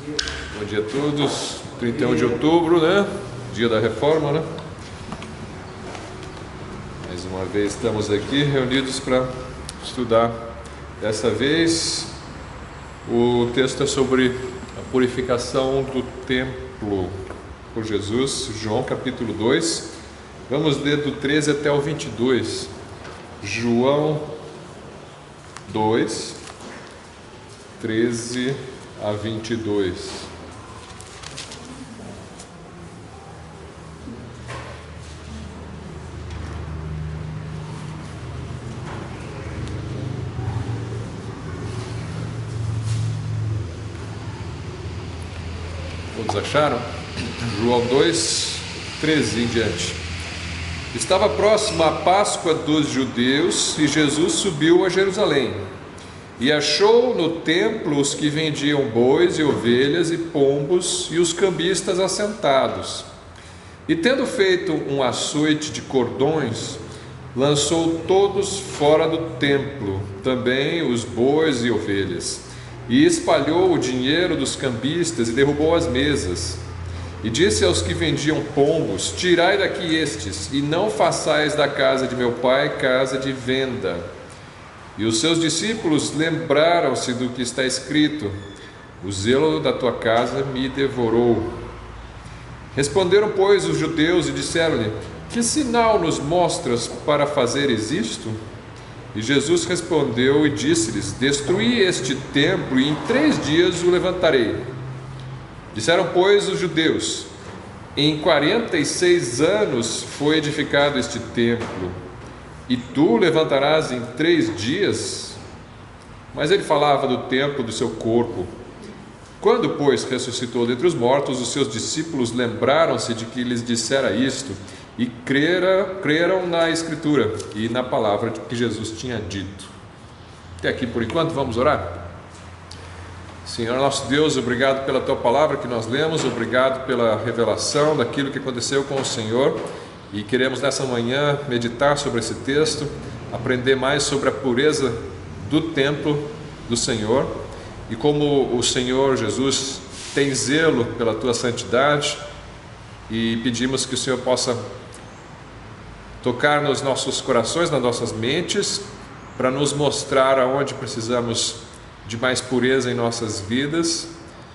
Bom dia a todos. 31 de outubro, né? Dia da reforma, né? Mais uma vez estamos aqui reunidos para estudar. Dessa vez o texto é sobre a purificação do templo por Jesus, João capítulo 2. Vamos ler do 13 até o 22. João 2, 13 a 22. Todos acharam? João 2, 13 em diante. Estava próxima a Páscoa dos judeus e Jesus subiu a Jerusalém. E achou no templo os que vendiam bois e ovelhas e pombos e os cambistas assentados. E tendo feito um açoite de cordões, lançou todos fora do templo, também os bois e ovelhas, e espalhou o dinheiro dos cambistas e derrubou as mesas. E disse aos que vendiam pombos: tirai daqui estes, e não façais da casa de meu pai casa de venda. E os seus discípulos lembraram-se do que está escrito: o zelo da tua casa me devorou. Responderam, pois, os judeus e disseram-lhe: que sinal nos mostras para fazeres isto? E Jesus respondeu e disse-lhes: destruí este templo e em 3 dias o levantarei. Disseram, pois, os judeus: em 46 anos foi edificado este templo, e tu levantarás em 3 dias? Mas ele falava do templo do seu corpo. Quando, pois, ressuscitou dentre os mortos, os seus discípulos lembraram-se de que lhes dissera isto, e creram na Escritura e na palavra que Jesus tinha dito. Até aqui por enquanto, vamos orar? Senhor nosso Deus, obrigado pela tua palavra que nós lemos, obrigado pela revelação daquilo que aconteceu com o Senhor. E queremos nessa manhã meditar sobre esse texto, aprender mais sobre a pureza do templo do Senhor e como o Senhor Jesus tem zelo pela tua santidade, e pedimos que o Senhor possa tocar nos nossos corações, nas nossas mentes, para nos mostrar aonde precisamos de mais pureza em nossas vidas.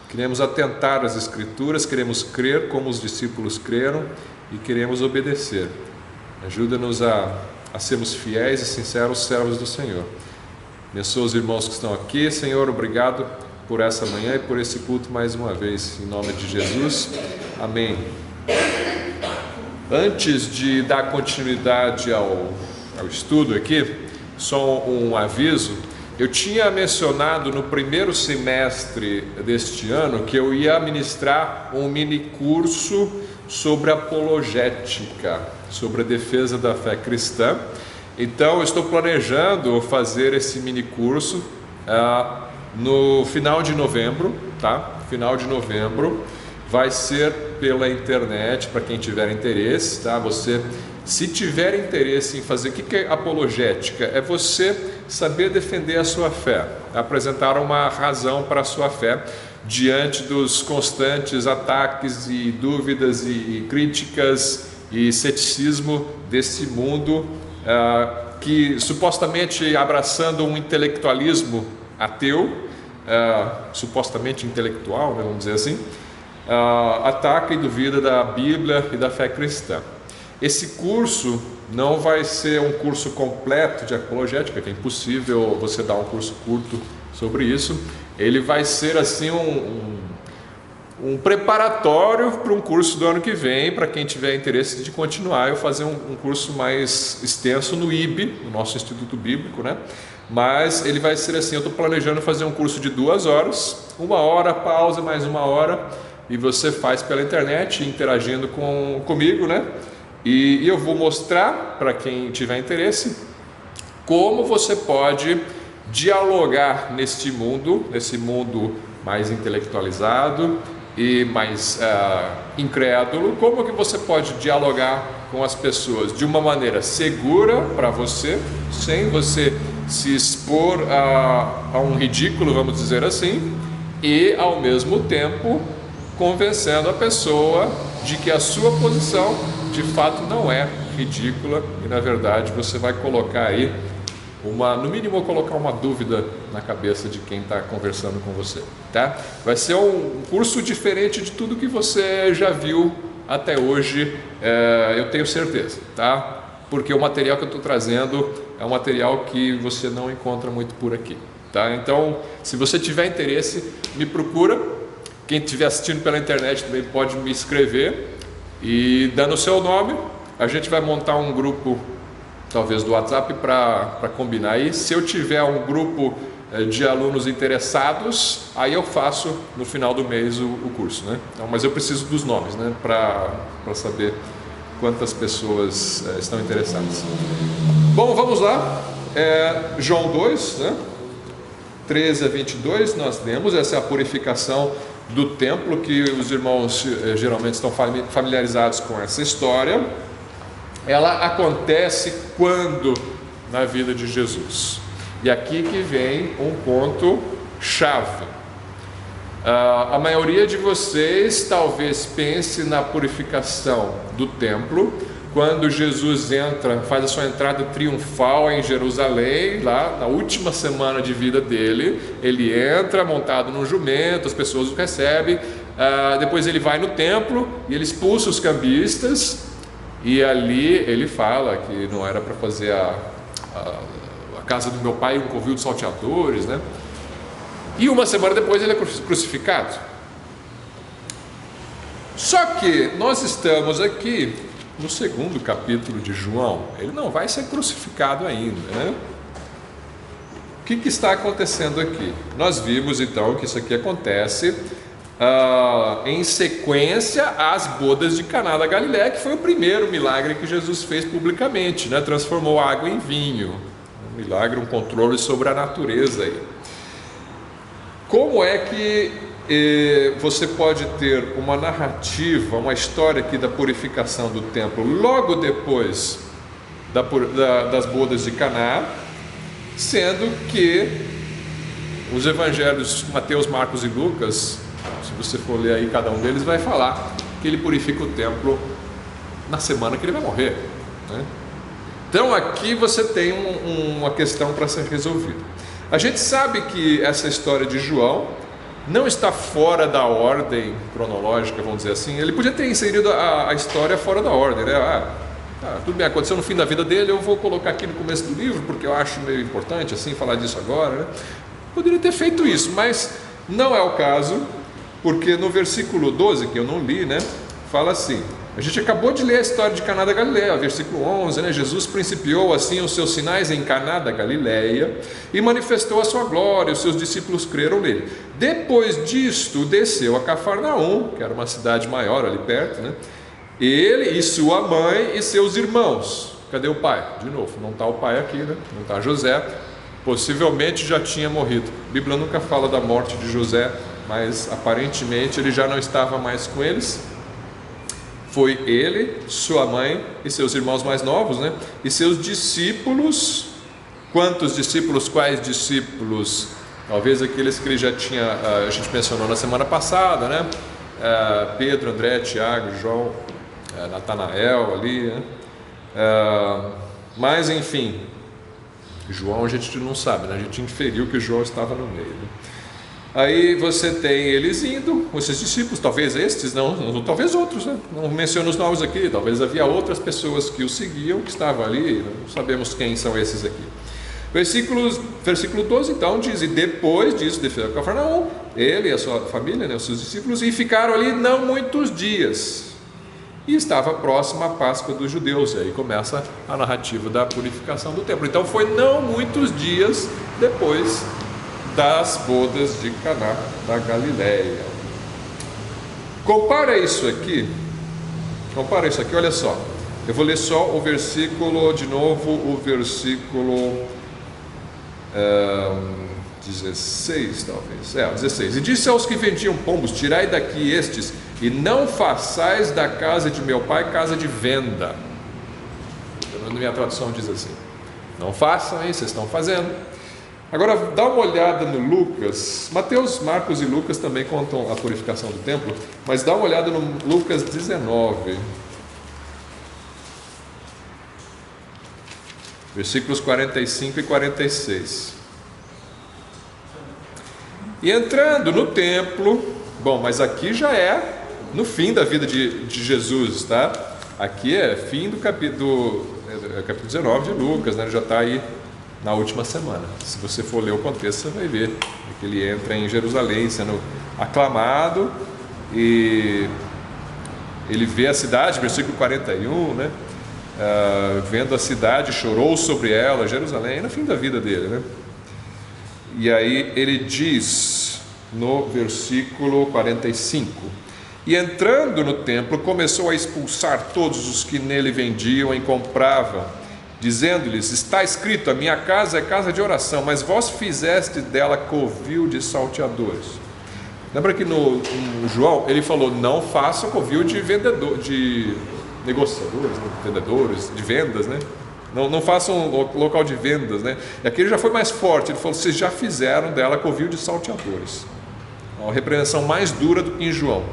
Queremos atentar às Escrituras, queremos crer como os discípulos creram e queremos obedecer. Ajuda-nos a sermos fiéis e sinceros servos do Senhor. Abençoa os irmãos que estão aqui, Senhor. Obrigado por essa manhã e por esse culto mais uma vez, em nome de Jesus, amém. Antes de dar continuidade ao estudo aqui, só um aviso. Eu tinha mencionado no primeiro semestre deste ano que eu ia ministrar um mini curso sobre apologética, sobre a defesa da fé cristã. Então eu estou planejando fazer esse mini curso no final de novembro, tá? Final de novembro, vai ser pela internet para quem tiver interesse, tá? Você, se tiver interesse em fazer, o que é apologética? É você saber defender a sua fé, apresentar uma razão para a sua fé diante dos constantes ataques e dúvidas e críticas e ceticismo desse mundo que supostamente abraçando um intelectualismo ateu, supostamente intelectual, né, vamos dizer assim, ataca e duvida da Bíblia e da fé cristã. Esse curso não vai ser um curso completo de apologética, que é impossível você dar um curso curto sobre isso. Ele vai ser assim um preparatório para um curso do ano que vem, para quem tiver interesse de continuar, eu fazer um curso mais extenso no IB, no nosso Instituto Bíblico, né? Mas ele vai ser assim, eu estou planejando fazer um curso de 2 horas, 1 hora, pausa, mais 1 hora, e você faz pela internet, interagindo comigo, né? E eu vou mostrar, para quem tiver interesse, como você pode dialogar nesse mundo mais intelectualizado e mais incrédulo, como que você pode dialogar com as pessoas de uma maneira segura para você, sem você se expor a um ridículo, vamos dizer assim, e, ao mesmo tempo, convencendo a pessoa de que a sua posição de fato não é ridícula e, na verdade, você vai colocar aí no mínimo colocar uma dúvida na cabeça de quem está conversando com você, tá? Vai ser um curso diferente de tudo que você já viu até hoje, eu tenho certeza, tá? Porque o material que eu estou trazendo é um material que você não encontra muito por aqui, tá? Então, se você tiver interesse, me procura. Quem estiver assistindo pela internet também pode me escrever e, dando o seu nome, a gente vai montar um grupo, talvez do WhatsApp, para combinar aí. Se eu tiver um grupo de alunos interessados, aí eu faço no final do mês o curso, né? Então, mas eu preciso dos nomes, né? Para saber quantas pessoas estão interessadas. Bom, vamos lá. João 2, né? 13 a 22, nós lemos. Essa é a purificação do templo, que os irmãos geralmente estão familiarizados com essa história. Ela acontece quando? Na vida de Jesus. E aqui que vem um ponto chave. A maioria de vocês talvez pense na purificação do templo, quando Jesus faz a sua entrada triunfal em Jerusalém, lá na última semana de vida dele. Ele entra montado num jumento, as pessoas o recebem, depois ele vai no templo e ele expulsa os cambistas, e ali ele fala que não era para fazer a casa do meu pai um covil de salteadores, né? E uma semana depois ele é crucificado. Só que nós estamos aqui no segundo capítulo de João. Ele não vai ser crucificado ainda, né? O que está acontecendo aqui? Nós vimos então que isso aqui acontece em sequência às bodas de Caná da Galileia, que foi o primeiro milagre que Jesus fez publicamente, né? Transformou água em vinho. Um milagre, um controle sobre a natureza aí. Como é que você pode ter uma narrativa, uma história aqui da purificação do templo logo depois das bodas de Caná, sendo que os evangelhos Mateus, Marcos e Lucas, se você for ler aí cada um deles, vai falar que ele purifica o templo na semana que ele vai morrer, né? Então aqui você tem uma questão para ser resolvida. A gente sabe que essa história de João não está fora da ordem cronológica, vamos dizer assim. Ele podia ter inserido a história fora da ordem, né? Tudo bem, aconteceu no fim da vida dele, eu vou colocar aqui no começo do livro, porque eu acho meio importante assim falar disso agora, né? Poderia ter feito isso, mas não é o caso, porque no versículo 12, que eu não li, né? Fala assim: a gente acabou de ler a história de Caná da Galileia, versículo 11, né? Jesus principiou assim os seus sinais em Caná da Galileia e manifestou a sua glória, os seus discípulos creram nele. Depois disto, desceu a Cafarnaum, que era uma cidade maior ali perto, né? Ele e sua mãe e seus irmãos. Cadê o pai? De novo, não está o pai aqui, né? Não está José, possivelmente já tinha morrido. A Bíblia nunca fala da morte de José, mas aparentemente ele já não estava mais com eles. Foi ele, sua mãe e seus irmãos mais novos, né? E seus discípulos. Quantos discípulos? Quais discípulos? Talvez aqueles que ele já tinha, a gente mencionou na semana passada, né? Pedro, André, Tiago, João, Natanael ali, né? Mas enfim, João a gente não sabe, né? A gente inferiu que João estava no meio, né? Aí você tem eles indo, esses discípulos, talvez estes, não, talvez outros, né? Não menciono os nomes aqui, talvez havia outras pessoas que o seguiam, que estavam ali, não sabemos quem são esses aqui. Versículo 12 então diz: e depois disso desceu a Cafarnaum, ele e a sua família, né, os seus discípulos, e ficaram ali não muitos dias, e estava próxima a Páscoa dos judeus. E aí começa a narrativa da purificação do templo. Então foi não muitos dias depois das bodas de Caná da Galileia. Compara isso aqui, olha só. Eu vou ler só o versículo, de novo, o versículo 16, talvez. 16. E disse aos que vendiam pombos: tirai daqui estes, e não façais da casa de meu pai casa de venda. Na minha tradução diz assim: não façam isso, vocês estão fazendo. Agora dá uma olhada no Lucas. Mateus, Marcos e Lucas também contam a purificação do templo, mas dá uma olhada no Lucas 19, versículos 45 e 46. E entrando no templo, bom, mas aqui já é no fim da vida de Jesus, tá? Aqui é fim do capítulo 19 de Lucas, né? Ele já está aí na última semana. Se você for ler o contexto, você vai ver que ele entra em Jerusalém sendo aclamado, e ele vê a cidade, versículo 41, né? Vendo a cidade, chorou sobre ela, Jerusalém, no fim da vida dele, né? E aí ele diz no versículo 45: e entrando no templo começou a expulsar todos os que nele vendiam e compravam, dizendo-lhes: está escrito, a minha casa é casa de oração, mas vós fizeste dela covil de salteadores. Lembra que no João ele falou: não façam covil de vendedor, de negociadores, né? Vendedores, de vendas, né? Não façam local de vendas, né? E aqui ele já foi mais forte, ele falou: vocês já fizeram dela covil de salteadores. Uma repreensão mais dura do que em João.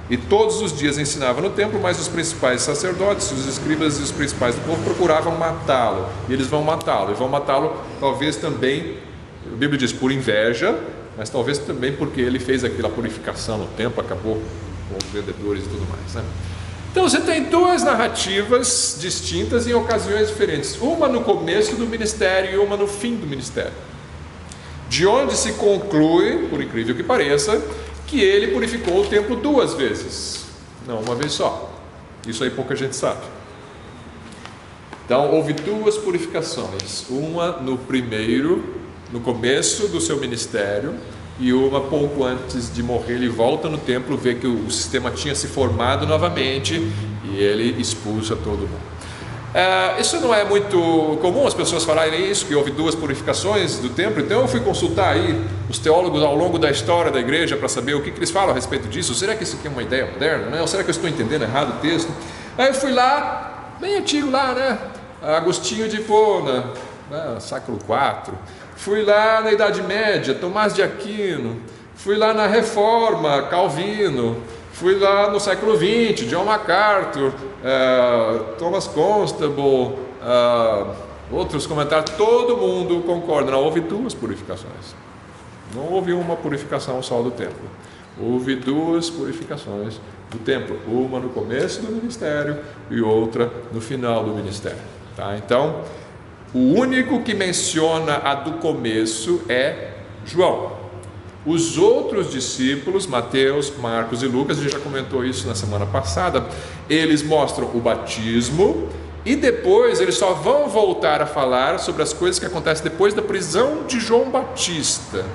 E todos os dias ensinava no templo, mas os principais sacerdotes, os escribas e os principais do povo procuravam matá-lo. E eles vão matá-lo. E vão matá-lo talvez também, a Bíblia diz, por inveja, mas talvez também porque ele fez aquela purificação no templo, acabou com os vendedores e tudo mais, né? Então você tem duas narrativas distintas em ocasiões diferentes. Uma no começo do ministério e uma no fim do ministério. De onde se conclui, por incrível que pareça, que ele purificou o templo duas vezes, não uma vez só. Isso aí pouca gente sabe. Então houve duas purificações, uma no começo do seu ministério, e uma pouco antes de morrer. Ele volta no templo, vê que o sistema tinha se formado novamente e ele expulsa todo mundo. Isso não é muito comum as pessoas falarem isso, que houve duas purificações do templo. Então eu fui consultar aí os teólogos ao longo da história da igreja para saber o que eles falam a respeito disso. Será que isso aqui é uma ideia moderna, né? Ou será que eu estou entendendo errado o texto? Aí eu fui lá, bem antigo lá, né? Agostinho de Hipona, né? Século IV. Fui lá na Idade Média, Tomás de Aquino. Fui lá na Reforma, Calvino. Fui lá no século XX, John MacArthur, Thomas Constable, outros comentários. Todo mundo concorda, não houve duas purificações. Não houve uma purificação só do templo. Houve duas purificações do templo. Uma no começo do ministério e outra no final do ministério. Tá? Então, o único que menciona a do começo é João. Os outros discípulos, Mateus, Marcos e Lucas, a gente já comentou isso na semana passada, eles mostram o batismo e depois eles só vão voltar a falar sobre as coisas que acontecem depois da prisão de João Batista.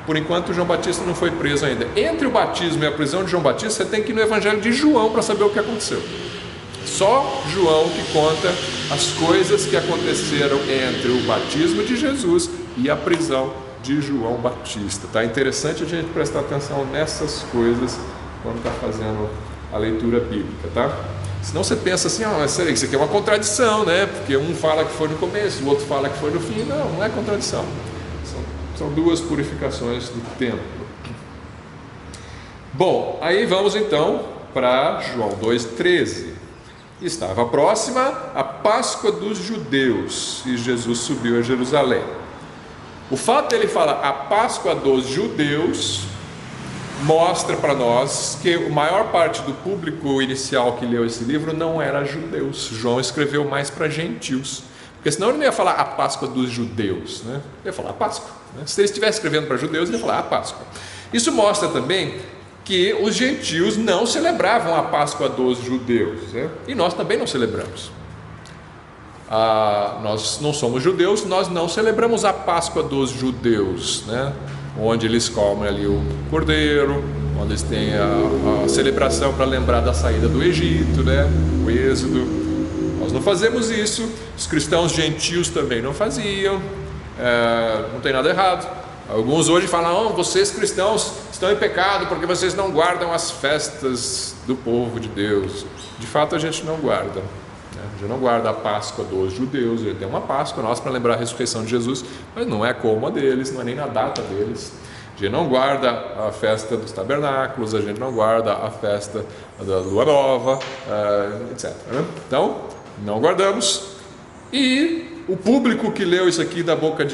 Por enquanto, João Batista não foi preso ainda. Entre o batismo e a prisão de João Batista, você tem que ir no Evangelho de João para saber o que aconteceu. Só João que conta as coisas que aconteceram entre o batismo de Jesus e a prisão de João Batista. Tá interessante a gente prestar atenção nessas coisas quando está fazendo a leitura bíblica, tá? Senão você pensa assim, isso aqui é uma contradição, né? Porque um fala que foi no começo, o outro fala que foi no fim. Não, não é contradição. São duas purificações do templo. Bom, aí vamos então para João 2,13. Estava próxima a Páscoa dos judeus e Jesus subiu a Jerusalém. O fato dele falar a Páscoa dos judeus mostra para nós que a maior parte do público inicial que leu esse livro não era judeus. João escreveu mais para gentios, porque senão ele não ia falar a Páscoa dos judeus, né? Ele ia falar a Páscoa, né? Se ele estivesse escrevendo para judeus, ele ia falar a Páscoa. Isso mostra também que os gentios não celebravam a Páscoa dos judeus, né? E nós também não celebramos. Nós não somos judeus, nós não celebramos a Páscoa dos judeus, né? Onde eles comem ali o cordeiro, onde eles têm a celebração para lembrar da saída do Egito, né? O êxodo. Nós não fazemos isso, os cristãos gentios também não faziam, não tem nada errado. Alguns hoje falam, vocês cristãos estão em pecado porque vocês não guardam as festas do povo de Deus. De fato a gente não guarda, A gente não guarda a Páscoa dos judeus, ele tem uma Páscoa nossa para lembrar a ressurreição de Jesus, mas não é como a deles, não é nem na data deles. A gente não guarda a festa dos tabernáculos, a gente não guarda a festa da lua nova, etc. Então, não guardamos. E o público que leu isso aqui da boca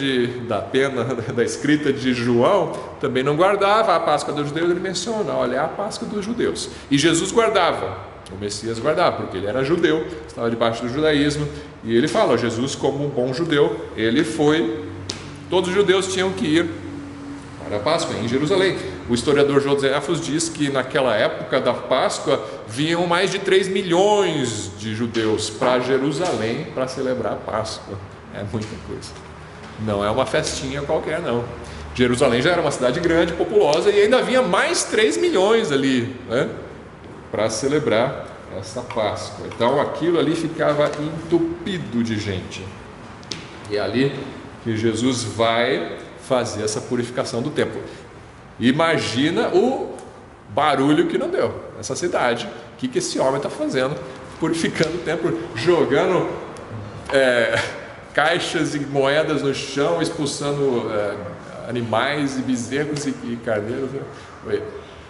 da pena, da escrita de João, também não guardava a Páscoa dos judeus. Ele menciona, olha, é a Páscoa dos judeus. E Jesus guardava, o Messias guardava, porque ele era judeu, estava debaixo do judaísmo. E ele fala, Jesus como um bom judeu, todos os judeus tinham que ir para a Páscoa em Jerusalém. O historiador Joséfos diz que naquela época da Páscoa vinham mais de 3 milhões de judeus para Jerusalém para celebrar a Páscoa. É muita coisa. Não é uma festinha qualquer, não. Jerusalém já era uma cidade grande, populosa, e ainda havia mais 3 milhões ali, né, para celebrar essa Páscoa. Então aquilo ali ficava entupido de gente. E é ali que Jesus vai fazer essa purificação do templo. Imagina o barulho que não deu nessa cidade. O que esse homem está fazendo? Purificando o templo, jogando caixas e moedas no chão, expulsando animais e bezerros e carneiros. Oi.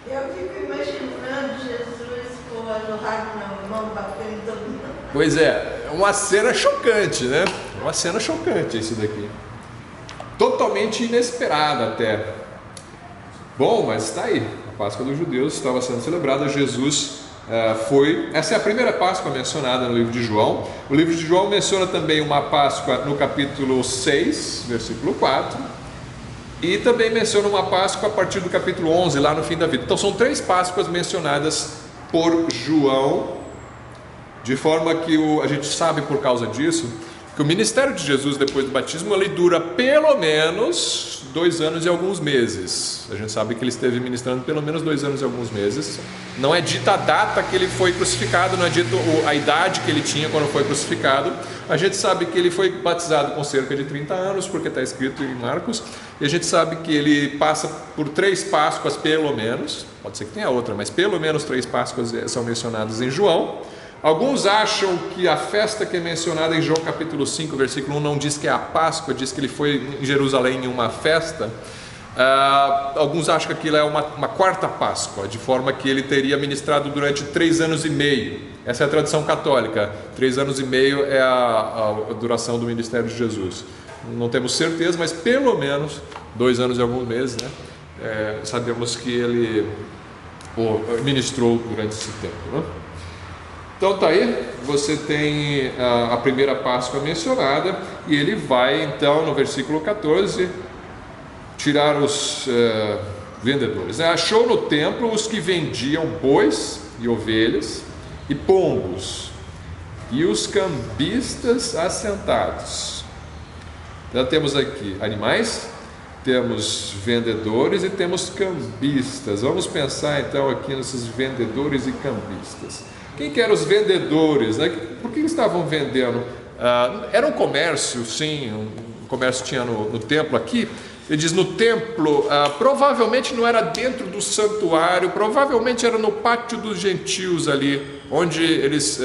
Eu fico imaginando Jesus com a jorrada na mão, batendo todo mundo. Pois é uma cena chocante, né? Uma cena chocante isso daqui. Totalmente inesperada até. Bom, mas está aí. A Páscoa dos judeus estava sendo celebrada. Jesus foi. Essa é a primeira Páscoa mencionada no livro de João. O livro de João menciona também uma Páscoa no capítulo 6, versículo 4. E também menciona uma Páscoa a partir do capítulo 11, lá no fim da vida. Então são 3 Páscoas mencionadas por João, de forma que a gente sabe por causa disso que o ministério de Jesus depois do batismo ele dura pelo menos 2 anos e alguns meses. A gente sabe que ele esteve ministrando pelo menos 2 anos e alguns meses. Não é dita a data que ele foi crucificado, não é dito a idade que ele tinha quando foi crucificado. A gente sabe que ele foi batizado com cerca de 30 anos, porque está escrito em Marcos. E a gente sabe que ele passa por 3 Páscoas pelo menos. Pode ser que tenha outra, mas pelo menos 3 Páscoas são mencionadas em João. Alguns acham que a festa que é mencionada em João capítulo 5, versículo 1, não diz que é a Páscoa, diz que ele foi em Jerusalém em uma festa. Alguns acham que aquilo é uma 4ª Páscoa, de forma que ele teria ministrado durante 3 anos e meio. Essa é a tradição católica, 3 anos e meio é a duração do ministério de Jesus. Não temos certeza, mas pelo menos 2 anos e alguns meses, né? Sabemos que ele ministrou durante esse tempo, né? Então tá aí, você tem a primeira Páscoa mencionada, e ele vai então no versículo 14 tirar os vendedores. Achou no templo os que vendiam bois e ovelhas e pombos, e os cambistas assentados. Então temos aqui animais, temos vendedores e temos cambistas. Vamos pensar então aqui nesses vendedores e cambistas. Quem que eram os vendedores, né? Por que estavam vendendo? Era um comércio, sim, um comércio tinha no templo aqui. Ele diz no templo, provavelmente não era dentro do santuário, provavelmente era no pátio dos gentios ali, onde eles,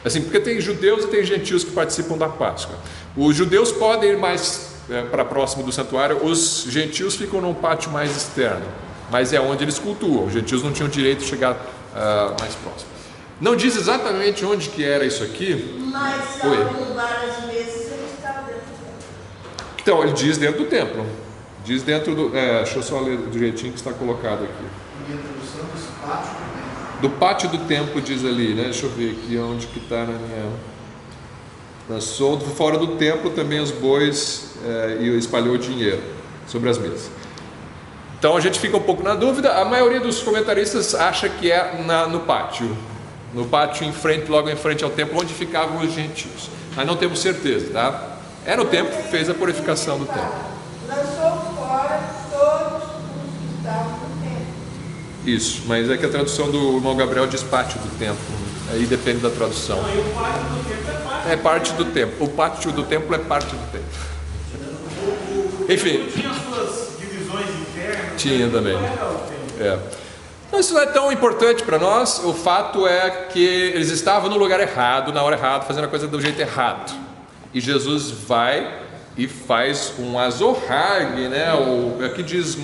assim, porque tem judeus e tem gentios que participam da Páscoa. Os judeus podem ir mais para próximo do santuário, os gentios ficam num pátio mais externo, mas é onde eles cultuam. Os gentios não tinham direito de chegar mais próximo. Não diz exatamente onde que era isso aqui. Mas várias vezes ele estava dentro do templo. Então, ele diz dentro do templo. Diz dentro do... deixa eu só ler do jeitinho que está colocado aqui. Do pátio do templo diz ali, né? Deixa eu ver aqui onde que está na minha... Fora do templo também os bois e espalhou o dinheiro sobre as mesas. Então a gente fica um pouco na dúvida. A maioria dos comentaristas acha que é no pátio. No pátio em frente, logo em frente ao templo, onde ficavam os gentios. Mas não temos certeza, tá? É no templo que fez a purificação do templo. Lançou fora todos os que estavam no templo. Isso, mas é que a tradução do irmão Gabriel diz pátio do templo. Aí depende da tradução. Não, e o pátio do templo é parte do templo. O pátio do templo é parte do templo. Enfim. Tinha as suas divisões internas. Tinha também. Isso não é tão importante para nós. O fato é que eles estavam no lugar errado, na hora errada, fazendo a coisa do jeito errado. E Jesus vai e faz um azorrague, né? Aqui diz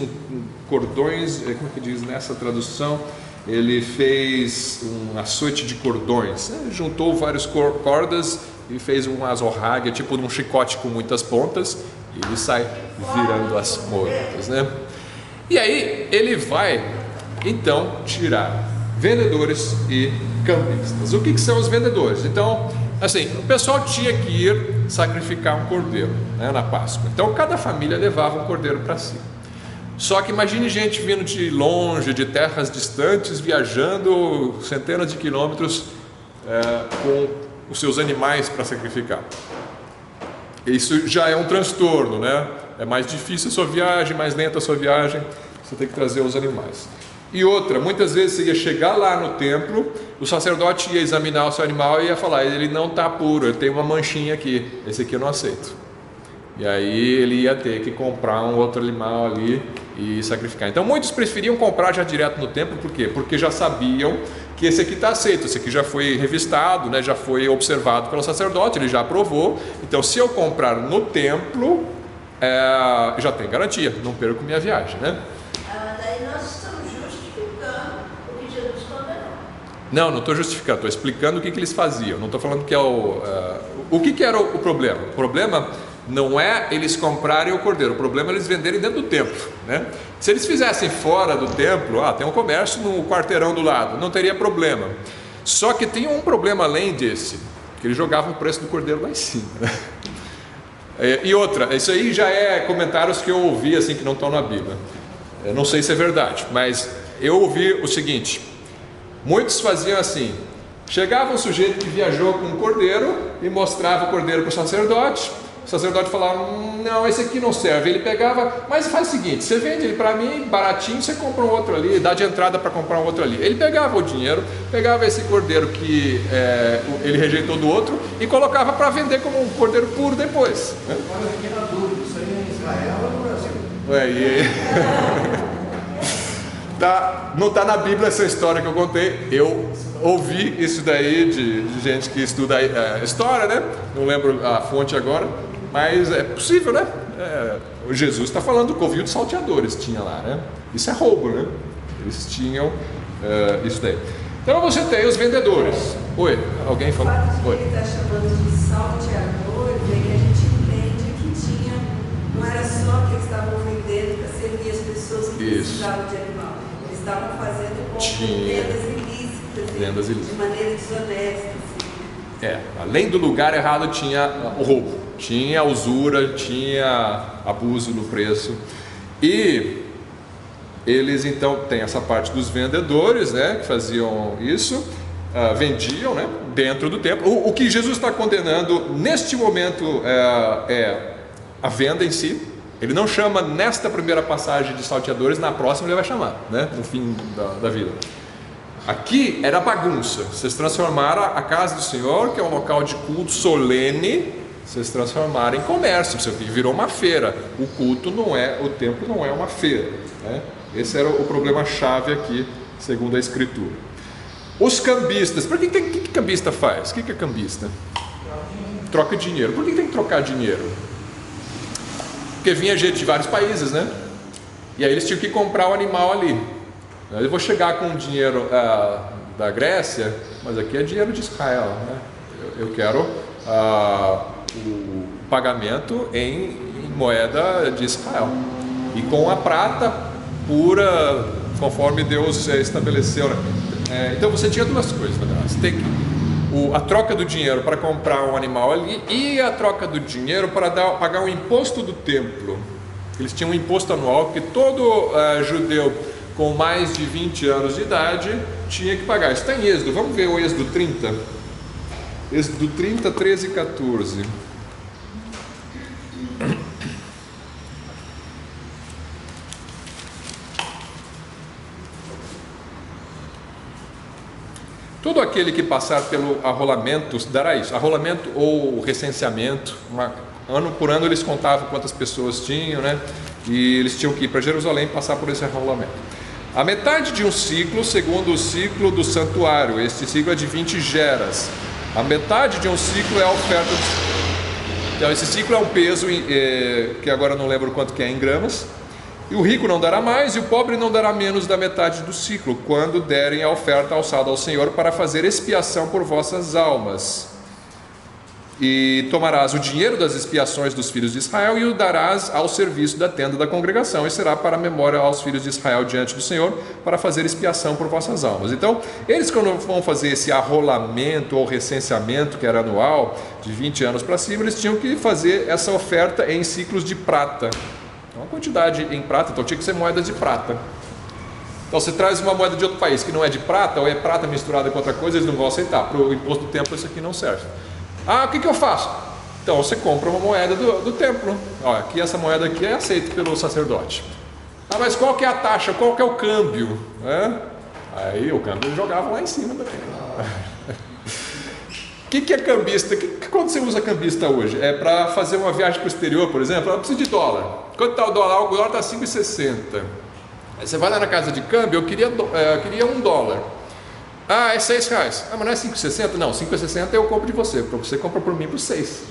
cordões, como que diz nessa tradução? Ele fez um açoite de cordões, né? Juntou várias cordas e fez um azorrague, tipo um chicote com muitas pontas, e ele sai virando as pontas, né? E aí ele vai então tirar vendedores e cambistas. O que são os vendedores? Então, assim, o pessoal tinha que ir sacrificar um cordeiro, né, na Páscoa. Então cada família levava um cordeiro para si. Só que imagine gente vindo de longe, de terras distantes, viajando centenas de quilômetros com os seus animais para sacrificar. Isso já é um transtorno, né? É mais difícil a sua viagem, mais lenta a sua viagem, você tem que trazer os animais. E outra, muitas vezes você ia chegar lá no templo, o sacerdote ia examinar o seu animal e ia falar: ele não está puro, ele tem uma manchinha aqui, esse aqui eu não aceito. E aí ele ia ter que comprar um outro animal ali e sacrificar. Então muitos preferiam comprar já direto no templo, por quê? Porque já sabiam que esse aqui está aceito, esse aqui já foi revistado, né? Já foi observado pelo sacerdote, ele já aprovou. Então se eu comprar no templo, já tem garantia, não perco minha viagem, né? Daí nós estamos justificando o que Jesus condenou. Não estou justificando, estou explicando o que eles faziam. Não estou falando que é o que era o problema. O problema não é eles comprarem o cordeiro, o problema é eles venderem dentro do templo, né? Se eles fizessem fora do templo, tem um comércio no quarteirão do lado, não teria problema. Só que tem um problema além desse, que eles jogavam o preço do cordeiro lá em cima, né? E outra, isso aí já é comentários que eu ouvi assim, que não estão na Bíblia. Eu não sei se é verdade, mas eu ouvi o seguinte: muitos faziam assim, chegava um sujeito que viajou com um cordeiro e mostrava o cordeiro para o sacerdote falava: não, esse aqui não serve. Ele pegava, mas faz o seguinte, você vende ele para mim baratinho, você compra um outro ali, dá de entrada para comprar um outro ali. Ele pegava o dinheiro, pegava esse cordeiro que ele rejeitou do outro e colocava para vender como um cordeiro puro depois, né? Olha, pequena dúvida, isso aí é em Israel ou no Brasil? Não está na Bíblia essa história que eu contei. Eu ouvi isso daí de gente que estuda história, né? Não lembro a fonte agora, mas é possível, né? O Jesus está falando do covil de salteadores, tinha lá, né? Isso é roubo, né? Eles tinham isso daí. Então você tem os vendedores. Oi, alguém falou? O fato de Oi. que ele está chamando de salteadores é que a gente entende que não era só que eles estavam vendendo para servir as pessoas que precisavam de animal. Eles estavam fazendo vendas ilícitas, de maneira desonesta. Assim. Além do lugar errado tinha o roubo, tinha a usura, tinha abuso no preço. E eles então têm essa parte dos vendedores, né, que faziam isso, vendiam, né, dentro do templo. O que Jesus está condenando neste momento é a venda em si. Ele não chama nesta primeira passagem de salteadores, na próxima ele vai chamar, né, no fim da vida. Aqui era bagunça. Vocês transformaram a casa do Senhor, que é um local de culto solene, vocês transformaram em comércio. Isso aqui virou uma feira. O culto o templo não é uma feira, né? Esse era o problema chave aqui, segundo a Escritura. Os cambistas, por que cambista faz? O que é cambista? Troca dinheiro. Por que tem que trocar dinheiro? Porque vinha gente de vários países, né? E aí eles tinham que comprar o animal ali. Eu vou chegar com o dinheiro da Grécia, mas aqui é dinheiro de Israel, né? Eu quero o pagamento em moeda de Israel. E com a prata pura, conforme Deus estabeleceu, né? Então você tinha duas coisas, né? Você tem a troca do dinheiro para comprar um animal ali e a troca do dinheiro para pagar o imposto do templo. Eles tinham um imposto anual que todo judeu com mais de 20 anos de idade tinha que pagar. Isso está em Êxodo. Vamos ver o Êxodo 30. Êxodo 30, 13 e 14. Todo aquele que passar pelo arrolamento dará isso. Arrolamento ou recenseamento. Ano por ano eles contavam quantas pessoas tinham, né? E eles tinham que ir para Jerusalém e passar por esse arrolamento. A metade de um ciclo, segundo o ciclo do santuário, este ciclo é de 20 geras. A metade de um ciclo é a oferta. Então esse ciclo é um peso, que agora não lembro quanto que é em gramas. E o rico não dará mais, e o pobre não dará menos da metade do ciclo, quando derem a oferta alçada ao Senhor para fazer expiação por vossas almas. E tomarás o dinheiro das expiações dos filhos de Israel e o darás ao serviço da tenda da congregação, e será para memória aos filhos de Israel diante do Senhor, para fazer expiação por vossas almas. Então, eles quando vão fazer esse arrolamento ou recenseamento, que era anual, de 20 anos para cima, eles tinham que fazer essa oferta em ciclos de prata. Uma quantidade em prata, então tinha que ser moedas de prata. Então você traz uma moeda de outro país que não é de prata, ou é prata misturada com outra coisa, eles não vão aceitar. Para o imposto do templo isso aqui não serve. Ah, o que eu faço? Então você compra uma moeda do templo. Olha, aqui essa moeda aqui é aceita pelo sacerdote. Ah, mas qual que é a taxa? Qual que é o câmbio? Aí o câmbio eles jogavam lá em cima também. O que é cambista? Quando você usa cambista hoje? É para fazer uma viagem para o exterior, por exemplo? Eu preciso de dólar. Quanto está o dólar? O dólar está 5,60. Aí você vai lá na casa de câmbio, eu queria $1. Ah, é R$6. Ah, mas não é 5,60? Não, 5,60 eu compro de você. Você compra por mim por 6.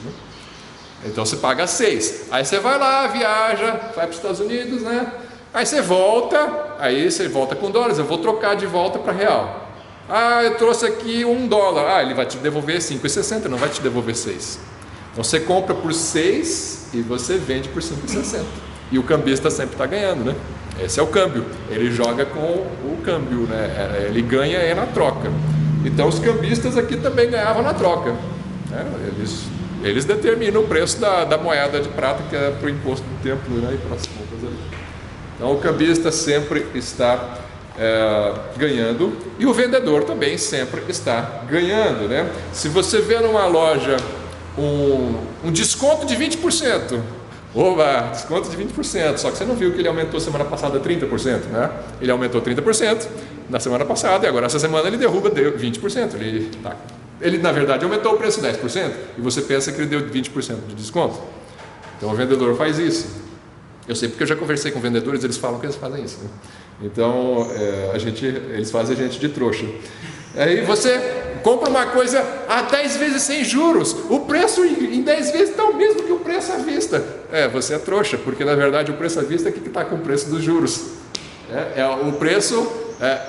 Então você paga 6. Aí você vai lá, viaja, vai para os Estados Unidos, né? Aí você volta com dólares. Eu vou trocar de volta para real. Ah, eu trouxe aqui $1. Ah, ele vai te devolver 5,60, não vai te devolver 6. Então você compra por 6 e você vende por 5,60. E o cambista sempre está ganhando, né? Esse é o câmbio. Ele joga com o câmbio, né? Ele ganha na troca. Então os cambistas aqui também ganhavam na troca. Eles determinam o preço da moeda de prata, que é para o imposto do templo, né? E para as contas ali. Então o cambista sempre está ganhando, e o vendedor também sempre está ganhando, né? Se você vê numa loja um desconto de 20%, oba, desconto de 20%, só que você não viu que ele aumentou semana passada 30%, né? Ele aumentou 30% na semana passada, e agora essa semana ele derruba 20%, ele na verdade aumentou o preço 10%, e você pensa que ele deu 20% de desconto. Então o vendedor faz isso. Eu sei porque eu já conversei com vendedores, eles falam que eles fazem isso, né? Então eles fazem a gente de trouxa. Aí você compra uma coisa a 10 vezes sem juros, o preço em 10 vezes está o mesmo que o preço à vista. Você é trouxa, porque na verdade o preço à vista é que está com o preço dos juros. O preço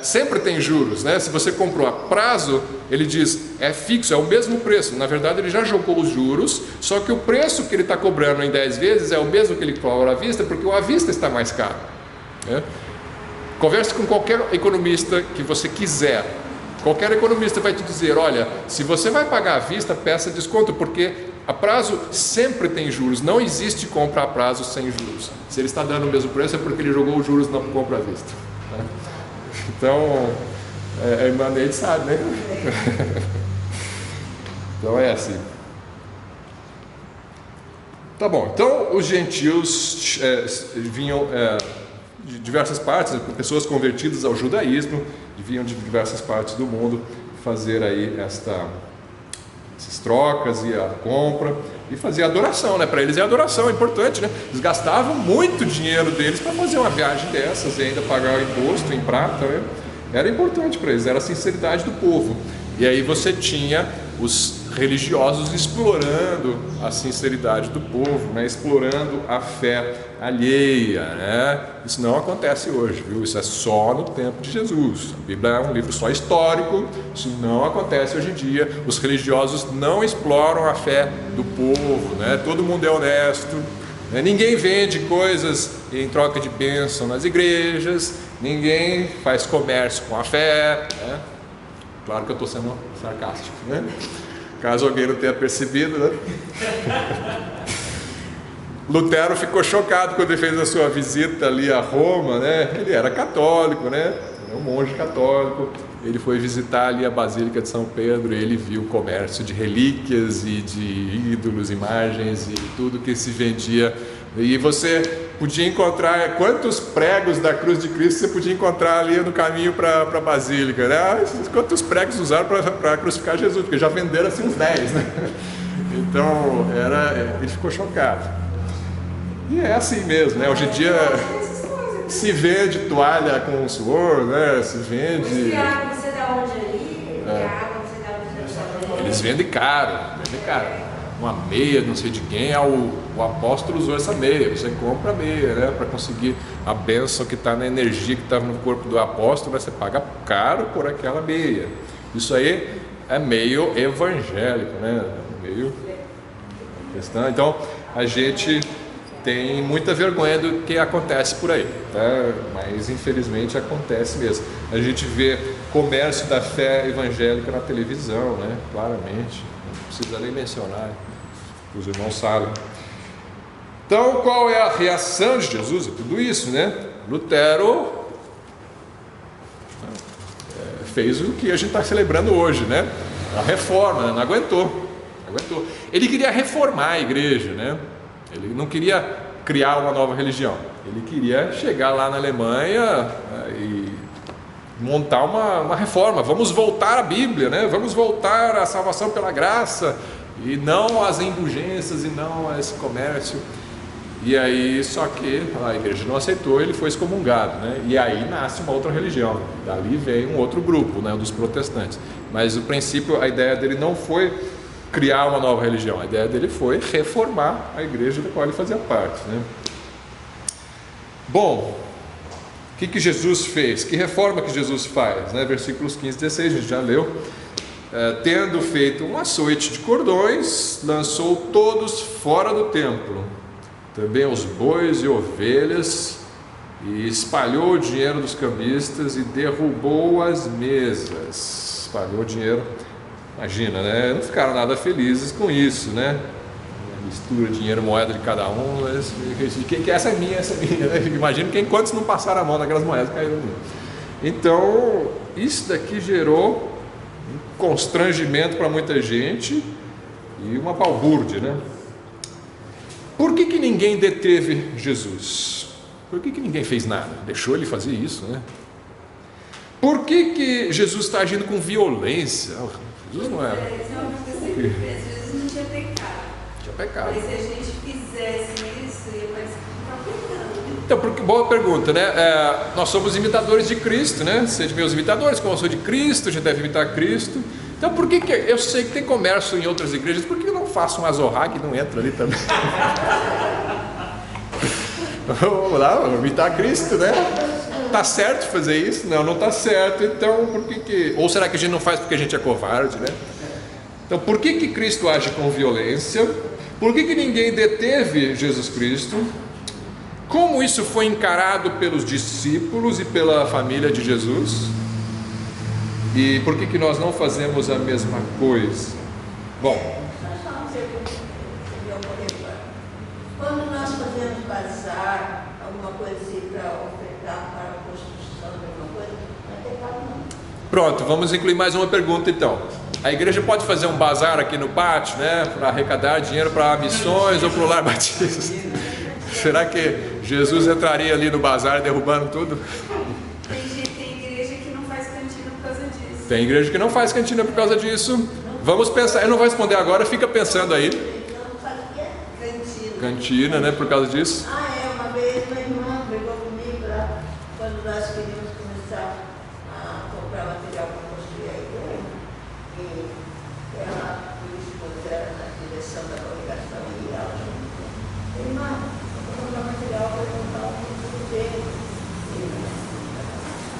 sempre tem juros, né? Se você comprou a prazo, ele diz é fixo, é o mesmo preço. Na verdade ele já jogou os juros, só que o preço que ele está cobrando em 10 vezes é o mesmo que ele cobra à vista, porque o à vista está mais caro. Converse com qualquer economista que você quiser. Qualquer economista vai te dizer, olha, se você vai pagar à vista, peça desconto, porque a prazo sempre tem juros, não existe compra a prazo sem juros. Se ele está dando o mesmo preço é porque ele jogou os juros na compra à vista. Então, a irmã Neide sabe, né? Então é assim. Tá bom, então os gentios vinham de diversas partes, pessoas convertidas ao judaísmo, vinham de diversas partes do mundo fazer aí essas trocas e a compra e fazer a adoração, né? Para eles a adoração é importante, né? Eles gastavam muito dinheiro deles para fazer uma viagem dessas e ainda pagar o imposto em prata, né? Era importante para eles, era a sinceridade do povo. E aí você tinha os religiosos explorando a sinceridade do povo, né? Explorando a fé alheia, né? Isso não acontece hoje, viu? Isso é só no tempo de Jesus. A Bíblia é um livro só histórico, isso não acontece hoje em dia. Os religiosos não exploram a fé do povo, né? Todo mundo é honesto, né? Ninguém vende coisas em troca de bênção nas igrejas, ninguém faz comércio com a fé, né? Claro que eu estou sendo sarcástico, né? Caso alguém não tenha percebido, né? Lutero ficou chocado quando ele fez a sua visita ali a Roma, né? Ele era católico, né? Era um monge católico. Ele foi visitar ali a Basílica de São Pedro e ele viu o comércio de relíquias e de ídolos, imagens e tudo que se vendia. E você podia encontrar quantos pregos da cruz de Cristo você podia encontrar ali no caminho para a Basílica, né? Quantos pregos usaram para crucificar Jesus, porque já venderam assim uns 10, né? Então ele ficou chocado. E é assim mesmo, né? Hoje em dia se vende toalha com suor, né? Se vende... E a água você dá onde ali? E a água você dá onde? Eles vendem caro, uma meia, não sei de quem, o apóstolo usou essa meia, você compra a meia, né, para conseguir a bênção que está na energia que estava no corpo do apóstolo, você paga caro por aquela meia. Isso aí é meio evangélico, né, meio questão. Então a gente tem muita vergonha do que acontece por aí, tá? Mas infelizmente acontece mesmo. A gente vê comércio da fé evangélica na televisão, né, claramente, não precisa nem mencionar. Os irmãos sabem. Então, qual é a reação de Jesus a tudo isso, né? Lutero fez o que a gente está celebrando hoje, né? A reforma, né? Não aguentou. Ele queria reformar a igreja, né? Ele não queria criar uma nova religião. Ele queria chegar lá na Alemanha e montar uma reforma. Vamos voltar à Bíblia, né? Vamos voltar à salvação pela graça. E não às indulgências e não a esse comércio. E aí, só que a igreja não aceitou, ele foi excomungado, né? E aí nasce uma outra religião. Dali vem um outro grupo, né? Dos protestantes. Mas o princípio, a ideia dele não foi criar uma nova religião. A ideia dele foi reformar a igreja da qual ele fazia parte, né? Bom, o que Jesus fez? Que reforma que Jesus faz, né? Versículos 15 e 16, a gente já leu. Tendo feito um açoite de cordões, lançou todos fora do templo, também os bois e ovelhas, e espalhou o dinheiro dos cambistas e derrubou as mesas. Espalhou o dinheiro, imagina, né? Não ficaram nada felizes com isso, né? Mistura dinheiro, moeda de cada um, mas, que essa é minha, né? Imagina quantos não passaram a mão naquelas moedas caíram. Então, isso daqui gerou um constrangimento para muita gente e uma balbúrdia, né? Por que ninguém deteve Jesus? Por que ninguém fez nada? Deixou ele fazer isso, né? Por que Jesus está agindo com violência? Jesus não era. Jesus não tinha pecado. Tinha pecado. Mas se a gente fizesse isso, ia parecer que não está pecando. Então, porque, boa pergunta, né? Nós somos imitadores de Cristo, né? Sede meus imitadores, como eu sou de Cristo, a gente deve imitar Cristo. Então, por que eu sei que tem comércio em outras igrejas, por que eu não faço um azorra que não entra ali também? Vamos lá, vamos imitar Cristo, né? Tá certo fazer isso? Não tá certo. Então, por que... Ou será que a gente não faz porque a gente é covarde, né? Então, por que Cristo age com violência? Por que ninguém deteve Jesus Cristo? Como isso foi encarado pelos discípulos e pela família de Jesus? E por que nós não fazemos a mesma coisa? Bom, quando nós fazemos bazar, alguma coisa assim para ofertar para a construção de alguma coisa, não é pecado não. Pronto, vamos incluir mais uma pergunta então. A igreja pode fazer um bazar aqui no pátio, né? Para arrecadar dinheiro para missões ou para o lar batista? Será que Jesus entraria ali no bazar derrubando tudo? Tem igreja que não faz cantina por causa disso. Tem igreja que não faz cantina por causa disso. Vamos pensar, eu não vou responder agora, fica pensando aí. Cantina, né, por causa disso. Uma vez uma irmã brigou comigo lá, quando nós queríamos começar a comprar material para construir a igreja, e ela, o esposo era na direção da congregação, e ela falou, irmã, vou comprar material para montar um culto dele.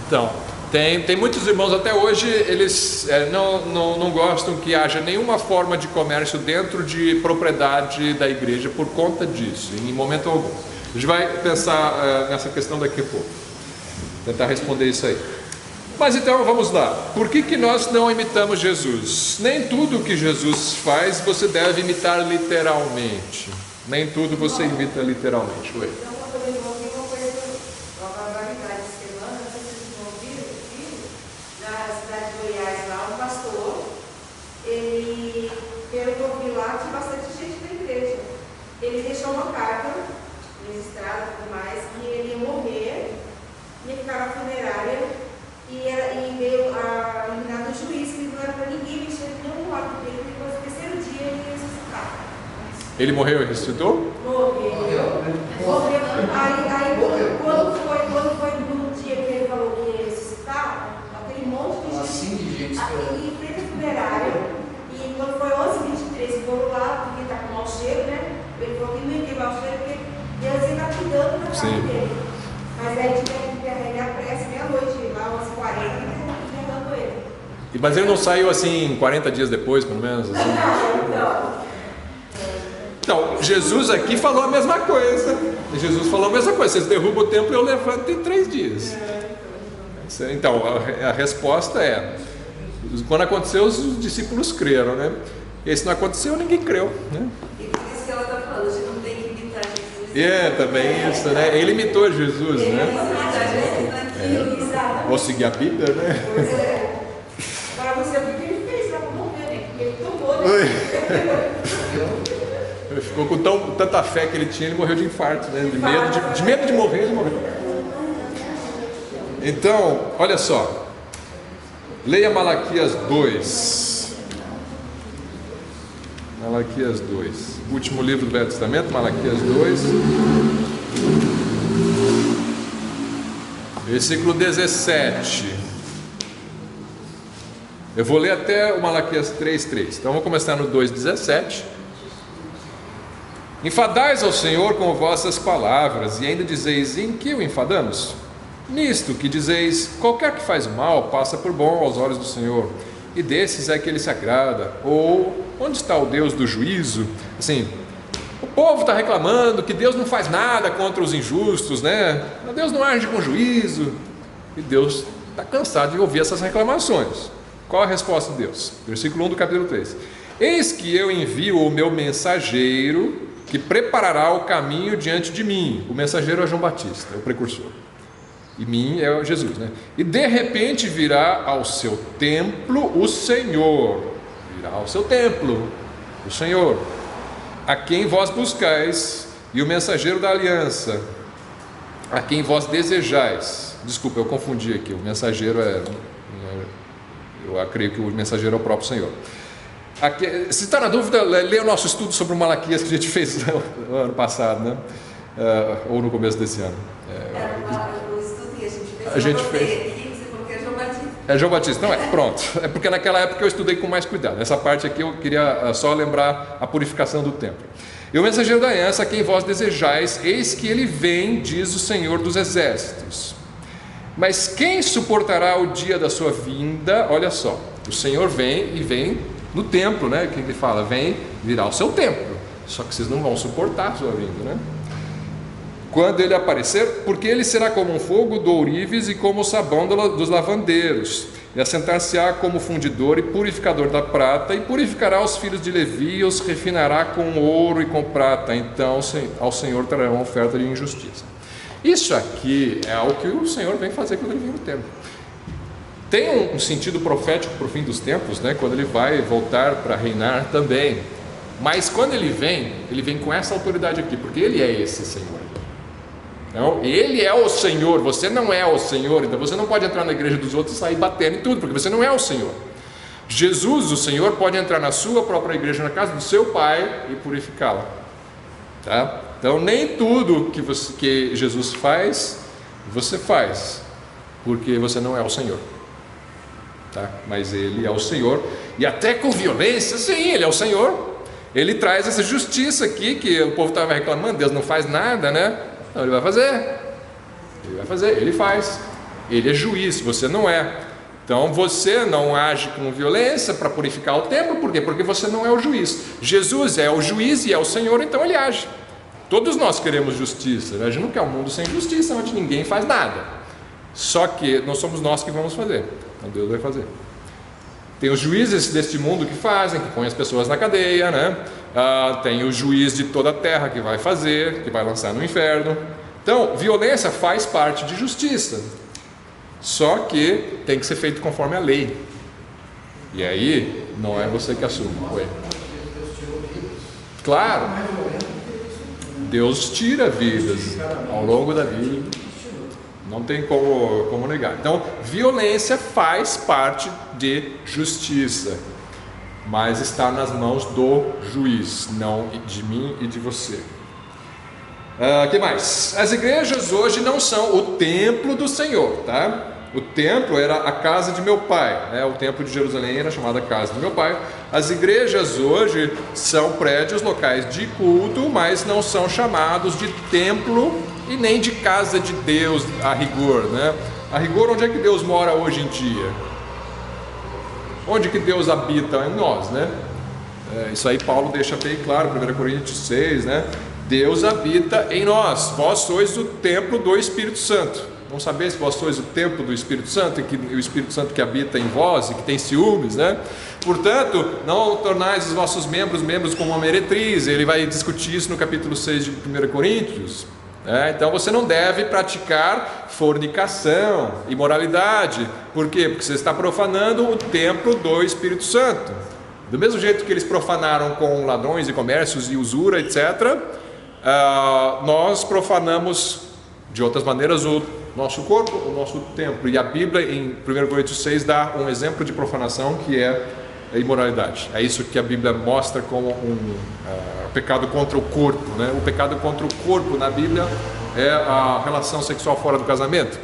Então, tem muitos irmãos até hoje, eles não gostam que haja nenhuma forma de comércio dentro de propriedade da igreja por conta disso, em momento algum. A gente vai pensar nessa questão daqui a pouco, tentar responder isso aí. Mas então vamos lá, por que nós não imitamos Jesus? Nem tudo que Jesus faz você deve imitar literalmente, nem tudo você imita literalmente. Oi. Ele deixou uma carta registrada e tudo mais, que ele ia morrer, ia ficar na funerária e veio a eliminar do juiz, que não era para ninguém mexer em nenhum lado dele, porque depois do terceiro dia ele ia ressuscitar. Ele morreu e ressuscitou? Morreu. Aí quando ele em frente à funerária, e quando foi 11h23, foram lá, porque está com mau cheiro, né? Ele falou que não ia ter mau cheiro, porque Deus ainda está cuidando da casa dele. Mas aí tiveram que carregar a pressa meia-noite, lá umas 40, enterrando ele. Mas ele não saiu assim 40 dias depois, pelo menos? Assim. Então, Jesus aqui falou a mesma coisa. Jesus falou a mesma coisa. Vocês derrubam o templo e eu levanto em 3 dias. Então, a resposta é: quando aconteceu, os discípulos creram, né? E se não aconteceu, ninguém creu, né? E por isso que ela está falando, a gente não tem que imitar Jesus. Também isso, né? Ele imitou Jesus, né? Ou seguir a Bíblia, né? Pois é. Agora você viu o que ele fez para morrer, né? Porque ele tomou, né? Ele ficou com tanta fé que ele tinha, ele morreu de infarto, né? De medo de morrer, ele morreu. Então, olha só. Leia Malaquias 2. Malaquias 2. Último livro do Velho Testamento, Malaquias 2. Versículo 17. Eu vou ler até o Malaquias 3:3. Então vamos começar no 2:17. Enfadais ao Senhor com vossas palavras, e ainda dizeis: em que o enfadamos? Nisto que dizeis: qualquer que faz mal passa por bom aos olhos do Senhor, e desses é que ele se agrada. Ou onde está o Deus do juízo? Assim, o povo está reclamando que Deus não faz nada contra os injustos, né? Deus não age com juízo, e Deus está cansado de ouvir essas reclamações. Qual a resposta de Deus? Versículo 1 do capítulo 3. Eis que eu envio o meu mensageiro, que preparará o caminho diante de mim. O mensageiro é João Batista, é o precursor. E mim é Jesus, né? E de repente virá ao seu templo o Senhor. Virá ao seu templo o Senhor, a quem vós buscais, e o mensageiro da aliança, a quem vós desejais. Desculpa, eu confundi aqui. O mensageiro eu creio que o mensageiro é o próprio Senhor. Aqui, se está na dúvida, leia o nosso estudo sobre o Malaquias que a gente fez no ano passado, né? Ou no começo desse ano. O estudo que a gente fez. Aqui, você falou que é João Batista. É João Batista, não é? Pronto. É porque naquela época eu estudei com mais cuidado. Essa parte aqui eu queria só lembrar a purificação do templo. E o mensageiro da aliança, a quem vós desejais, eis que ele vem, diz o Senhor dos Exércitos. Mas quem suportará o dia da sua vinda? Olha só, o Senhor vem e vem no templo, né? Que ele fala, vem virar o seu templo. Só que vocês não vão suportar a sua vinda, né? Quando ele aparecer, porque ele será como um fogo do ourives e como o sabão dos lavandeiros, e assentar-se-á como fundidor e purificador da prata, e purificará os filhos de Levi, e os refinará com ouro e com prata. Então ao Senhor trarão oferta de injustiça. Isso aqui é o que o Senhor vem fazer quando ele vem no templo. Tem um sentido profético para o fim dos tempos, né? Quando ele vai voltar para reinar também. Mas quando ele vem com essa autoridade aqui, porque ele é esse Senhor. Então, ele é o Senhor, você não é o Senhor. Então você não pode entrar na igreja dos outros e sair batendo em tudo, porque você não é o Senhor. Jesus, o Senhor, pode entrar na sua própria igreja, na casa do seu Pai, e purificá-la, tá? Então nem tudo que Jesus faz, você faz, porque você não é o Senhor, tá? Mas ele é o Senhor, e até com violência, sim, ele é o Senhor. Ele traz essa justiça aqui, que o povo estava reclamando, Deus não faz nada, né? Não, ele vai fazer, ele faz. Ele é juiz, você não é. Então você não age com violência para purificar o templo, por quê? Porque você não é o juiz. Jesus é o juiz e é o Senhor, então ele age. Todos nós queremos justiça, né? A gente não quer um mundo sem justiça, onde ninguém faz nada. Só que não somos nós que vamos fazer, então Deus vai fazer. Tem os juízes deste mundo que fazem, que põem as pessoas na cadeia, né? Tem o juiz de toda a terra que vai fazer, que vai lançar no inferno. Então, violência faz parte de justiça, só que tem que ser feito conforme a lei. E aí, não é você que assume. Oi. Claro, Deus tira vidas ao longo da vida, não tem como negar. Então, violência faz parte de justiça, mas está nas mãos do juiz, não de mim e de você. Que mais? As igrejas hoje não são o templo do Senhor, tá? O templo era a casa de meu pai, né? O templo de Jerusalém era chamada casa de meu pai. As igrejas hoje são prédios locais de culto, mas não são chamados de templo e nem de casa de Deus a rigor, né? A rigor, onde é que Deus mora hoje em dia? Onde que Deus habita? Em nós, né? Isso aí Paulo deixa bem claro, 1 Coríntios 6, né? Deus habita em nós, vós sois o templo do Espírito Santo. Não sabeis que vós sois o templo do Espírito Santo, e que o Espírito Santo que habita em vós e que tem ciúmes, né? Portanto, não tornais os vossos membros como uma meretriz. Ele vai discutir isso no capítulo 6 de 1 Coríntios. Então você não deve praticar fornicação, imoralidade. Por quê? Porque você está profanando o templo do Espírito Santo. Do mesmo jeito que eles profanaram com ladrões e comércios e usura, etc., nós profanamos de outras maneiras o nosso corpo, o nosso templo. E a Bíblia em 1 Coríntios 6 dá um exemplo de profanação, que é a imoralidade. É isso que a Bíblia mostra como pecado contra o corpo, né? O pecado contra o corpo na Bíblia é a relação sexual fora do casamento.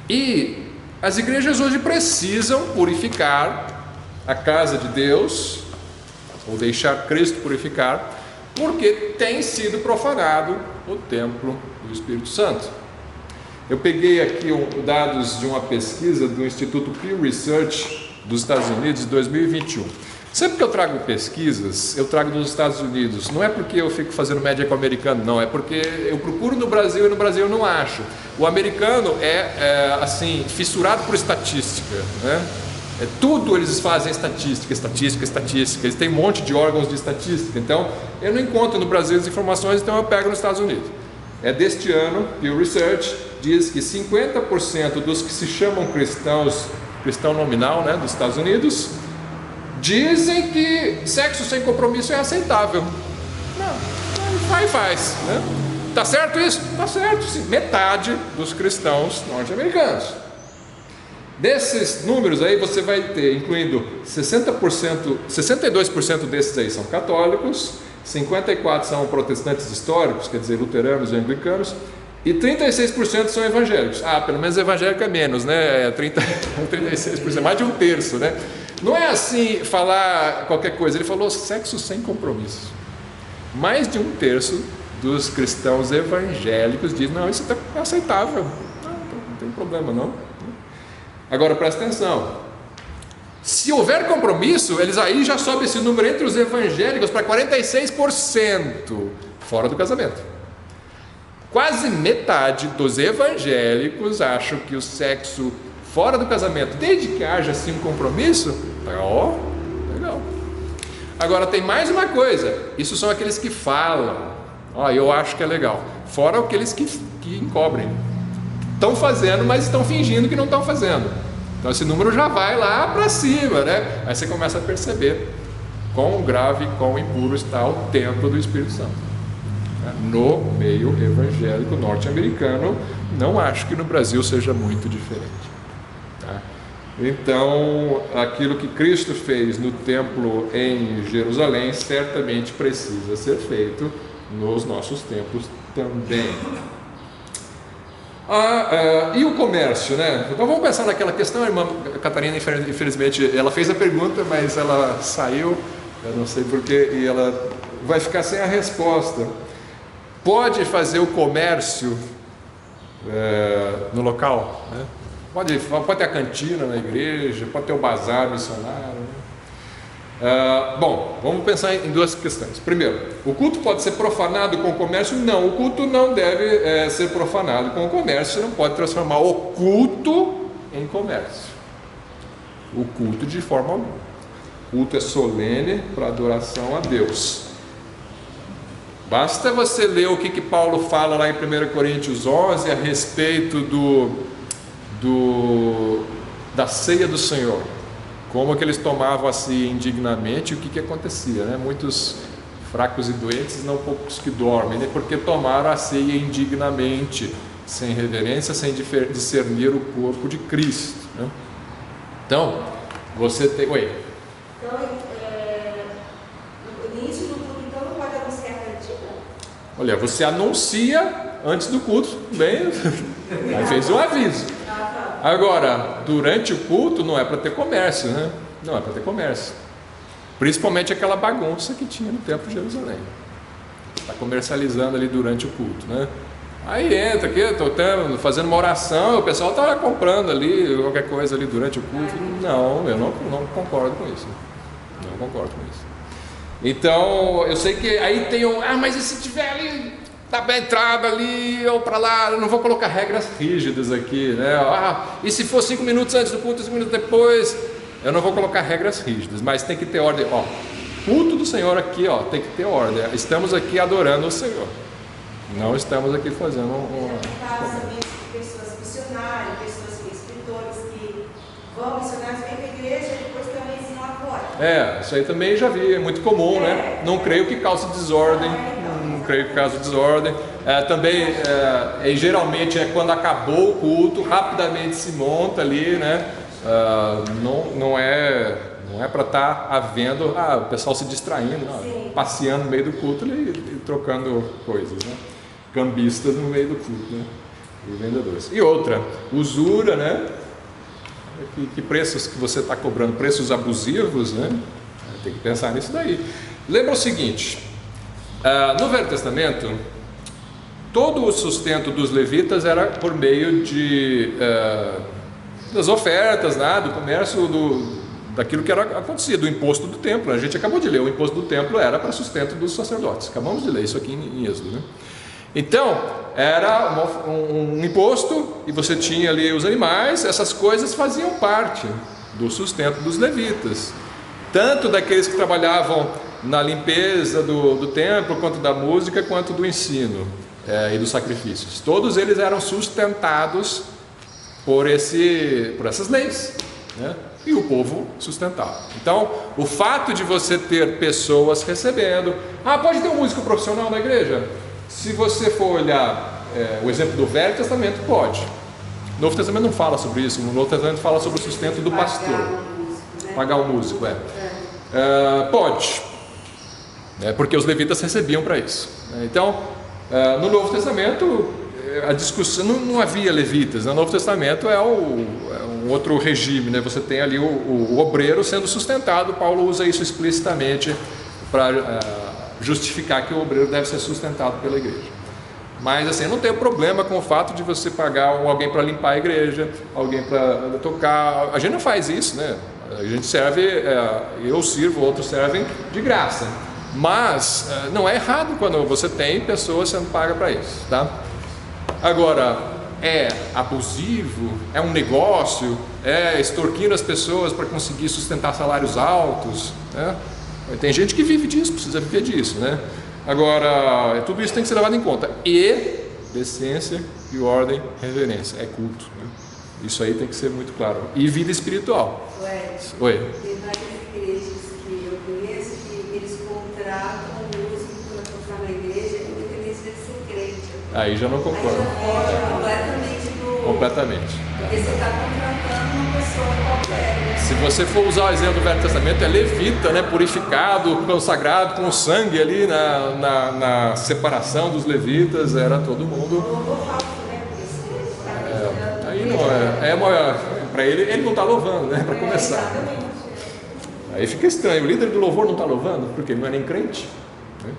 E as igrejas hoje precisam purificar a casa de Deus, ou deixar Cristo purificar, porque tem sido profanado o templo do Espírito Santo. Eu peguei aqui dados de uma pesquisa do Instituto Pew Research dos Estados Unidos de 2021. Sempre que eu trago pesquisas, eu trago dos Estados Unidos. Não é porque eu fico fazendo média com o americano, não. É porque eu procuro no Brasil e no Brasil eu não acho. O americano assim, fissurado por estatística, né? Tudo eles fazem estatística. Eles têm um monte de órgãos de estatística. Então, eu não encontro no Brasil as informações, então eu pego nos Estados Unidos. Deste ano, Pew Research diz que 50% dos que se chamam cristão nominal, né, dos Estados Unidos, dizem que sexo sem compromisso é aceitável. Não, faz, né? Tá certo isso? Tá certo, sim. Metade dos cristãos norte-americanos. Desses números aí você vai ter, incluindo 62% desses aí são católicos, 54% são protestantes históricos, quer dizer, luteranos e anglicanos, e 36% são evangélicos. Pelo menos evangélico é menos, né? 36%, mais de um terço, né? Não é assim falar qualquer coisa. Ele falou sexo sem compromisso. Mais de um terço dos cristãos evangélicos diz: não, isso é aceitável, não tem problema não. Agora presta atenção, se houver compromisso, eles aí já sobe esse número entre os evangélicos para 46% fora do casamento. Quase metade dos evangélicos acham que o sexo fora do casamento, desde que haja assim um compromisso, legal. Agora tem mais uma coisa, isso são aqueles que falam, eu acho que é legal, fora aqueles que encobrem. Estão fazendo, mas estão fingindo que não estão fazendo. Então esse número já vai lá para cima, né? Aí você começa a perceber quão grave, quão impuro está o templo do Espírito Santo. No meio evangélico norte-americano, não acho que no Brasil seja muito diferente. Tá? Então, aquilo que Cristo fez no templo em Jerusalém certamente precisa ser feito nos nossos templos também. E o comércio, né? Então vamos pensar naquela questão. A irmã Catarina, infelizmente, ela fez a pergunta, mas ela saiu, eu não sei porquê, e ela vai ficar sem a resposta. Pode fazer o comércio no local, né? Pode ter a cantina na igreja, pode ter o bazar missionário, né? Bom, vamos pensar em duas questões. Primeiro, o culto pode ser profanado com o comércio? Não, o culto não deve ser profanado com o comércio. Você não pode transformar o culto em comércio. O culto de forma alguma. O culto é solene para adoração a Deus. Basta você ler o que Paulo fala lá em 1 Coríntios 11 a respeito da ceia do Senhor. Como que eles tomavam assim indignamente, o que acontecia, né? Muitos fracos e doentes, não poucos que dormem, né? Porque tomaram a ceia indignamente, sem reverência, sem discernir o corpo de Cristo, né? Então, você tem... Oi? Então, no início do culto, então, não pode anunciar a cantina? Olha, você anuncia antes do culto, bem, aí fez um aviso. Agora, durante o culto não é para ter comércio, né? Não é para ter comércio. Principalmente aquela bagunça que tinha no templo de Jerusalém. Está comercializando ali durante o culto, né? Aí entra aqui, estou fazendo uma oração, o pessoal está comprando ali qualquer coisa ali durante o culto. Não, eu não concordo com isso. Não concordo com isso. Então, eu sei que aí tem mas e se tiver ali, tá bem entrada ali ou para lá, eu não vou colocar regras rígidas aqui, né? E se for 5 minutos antes do culto, 5 minutos depois, eu não vou colocar regras rígidas, mas tem que ter ordem. Culto do Senhor aqui, tem que ter ordem. Estamos aqui adorando o Senhor. Não estamos aqui fazendo pessoas missionárias, pessoas escritores que vão missionários, vêm para a igreja e depois também ensinam lá fora. Isso aí também já vi, é muito comum, né? Não creio que cause desordem. Não creio que cause desordem. Também, geralmente é quando acabou o culto, rapidamente se monta ali, né? Não é para estar havendo o pessoal se distraindo, passeando no meio do culto e trocando coisas, né? Cambistas no meio do culto, né? E vendedores. E outra, usura, né? Que preços que você está cobrando? Preços abusivos, né? Tem que pensar nisso daí. Lembra o seguinte, no Velho Testamento, todo o sustento dos levitas era por meio das ofertas, do comércio, daquilo que era acontecido, do imposto do templo. A gente acabou de ler, o imposto do templo era para sustento dos sacerdotes. Acabamos de ler isso aqui em Êxodo, né? Então, era um imposto e você tinha ali os animais, essas coisas faziam parte do sustento dos levitas. Tanto daqueles que trabalhavam na limpeza do templo, quanto da música, quanto do ensino e dos sacrifícios. Todos eles eram sustentados por essas leis, né? E o povo sustentava. Então, o fato de você ter pessoas recebendo... pode ter um músico profissional na igreja? Se você for olhar o exemplo do Velho Testamento, pode. O Novo Testamento não fala sobre isso. O Novo Testamento fala sobre o sustento do pastor. Pagar o músico, pode. Porque os levitas recebiam para isso. Então, no Novo Testamento, a discussão... Não havia levitas. No Novo Testamento é um outro regime, né? Você tem ali o obreiro sendo sustentado. Paulo usa isso explicitamente para justificar que o obreiro deve ser sustentado pela igreja. Mas assim, eu não tenho problema com o fato de você pagar alguém para limpar a igreja, alguém para tocar. A gente não faz isso, né? A gente serve, eu sirvo, outros servem de graça. Mas não é errado quando você tem pessoas sendo pagas para isso, tá? Agora, é abusivo, é um negócio, é extorquindo as pessoas para conseguir sustentar salários altos, né? Tem gente que vive disso, precisa viver disso, né? Agora, tudo isso tem que ser levado em conta. E decência e ordem, reverência, é culto, né? Isso aí tem que ser muito claro. E vida espiritual. Oi. Tem várias igrejas que eu conheço que eles contratam um músico para tocar na igreja, independente de ser crente. Aí já não concordo. Completamente. Porque você está contratando uma pessoa qualquer. Se você for usar o exemplo do Velho Testamento, é levita, né? Purificado, consagrado, com sangue ali na separação dos levitas, era todo mundo. Aí não para ele não está louvando, né? Para começar. Aí fica estranho, o líder do louvor não está louvando, porque ele não é nem crente, né?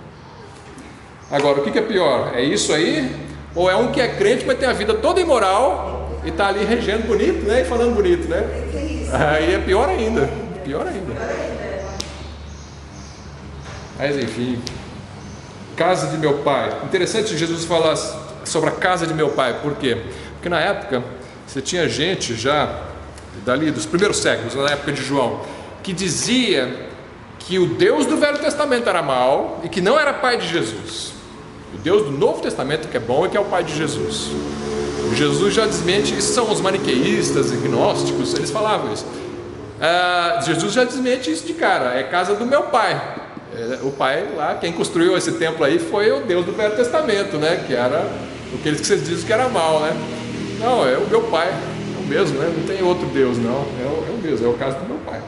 Agora, o que é pior? É isso aí? Ou é um que é crente, mas tem a vida toda imoral e está ali regendo bonito, né? E falando bonito, né? Aí é pior ainda. Mas enfim, casa de meu pai. Interessante Jesus falar sobre a casa de meu pai. Por quê? Porque na época você tinha gente já dali dos primeiros séculos, na época de João, que dizia que o Deus do Velho Testamento era mau e que não era pai de Jesus. O Deus do Novo Testamento que é bom e que é o pai de Jesus. Jesus já desmente, isso são os maniqueístas, gnósticos, eles falavam isso. Jesus já desmente isso de cara, é casa do meu pai. O pai lá, quem construiu esse templo aí foi o Deus do Velho Testamento, né? Que era aqueles que vocês dizem que era mal, né? Não, é o meu pai, é o mesmo, né? Não tem outro Deus, não, é o mesmo, é o caso do meu pai.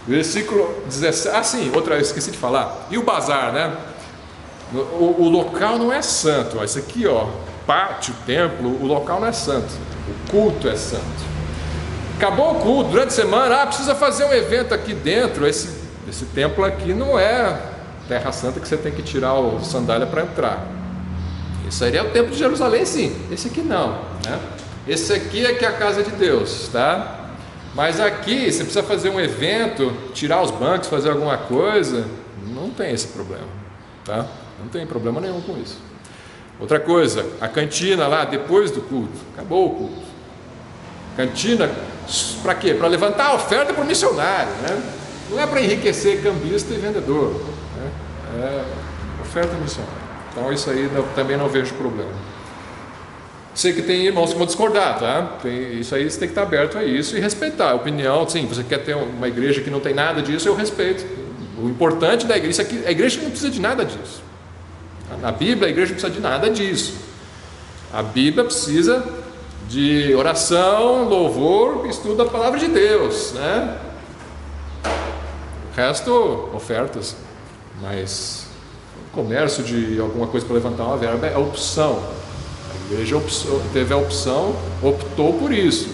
Versículo 17, sim, outra, eu esqueci de falar. E o bazar, né? O local não é santo, ó, isso aqui, ó, pátio, o templo, o local não é santo, o culto é santo. Acabou o culto, durante a semana, precisa fazer um evento aqui dentro. Esse templo aqui não é terra santa que você tem que tirar a sandália para entrar. Isso aí é o templo de Jerusalém, sim. Esse aqui não, né? Esse aqui é que é a casa de Deus, tá? Mas aqui você precisa fazer um evento, tirar os bancos, fazer alguma coisa, não tem esse problema, tá? Não tem problema nenhum com isso. Outra coisa, a cantina lá depois do culto, acabou o culto. Cantina para quê? Para levantar a oferta para o missionário, né? Não é para enriquecer cambista e vendedor, né? É oferta missionária. Então isso aí também não vejo problema. Sei que tem irmãos que vão discordar, tá? Isso aí você tem que estar aberto a isso e respeitar a opinião. Sim, você quer ter uma igreja que não tem nada disso, eu respeito. O importante da igreja é que a igreja não precisa de nada disso. Na Bíblia a igreja não precisa de nada disso. A Bíblia precisa de oração, louvor, estudo da palavra de Deus, né? O resto, ofertas. Mas comércio de alguma coisa para levantar uma verba é opção. A igreja teve a opção, optou por isso.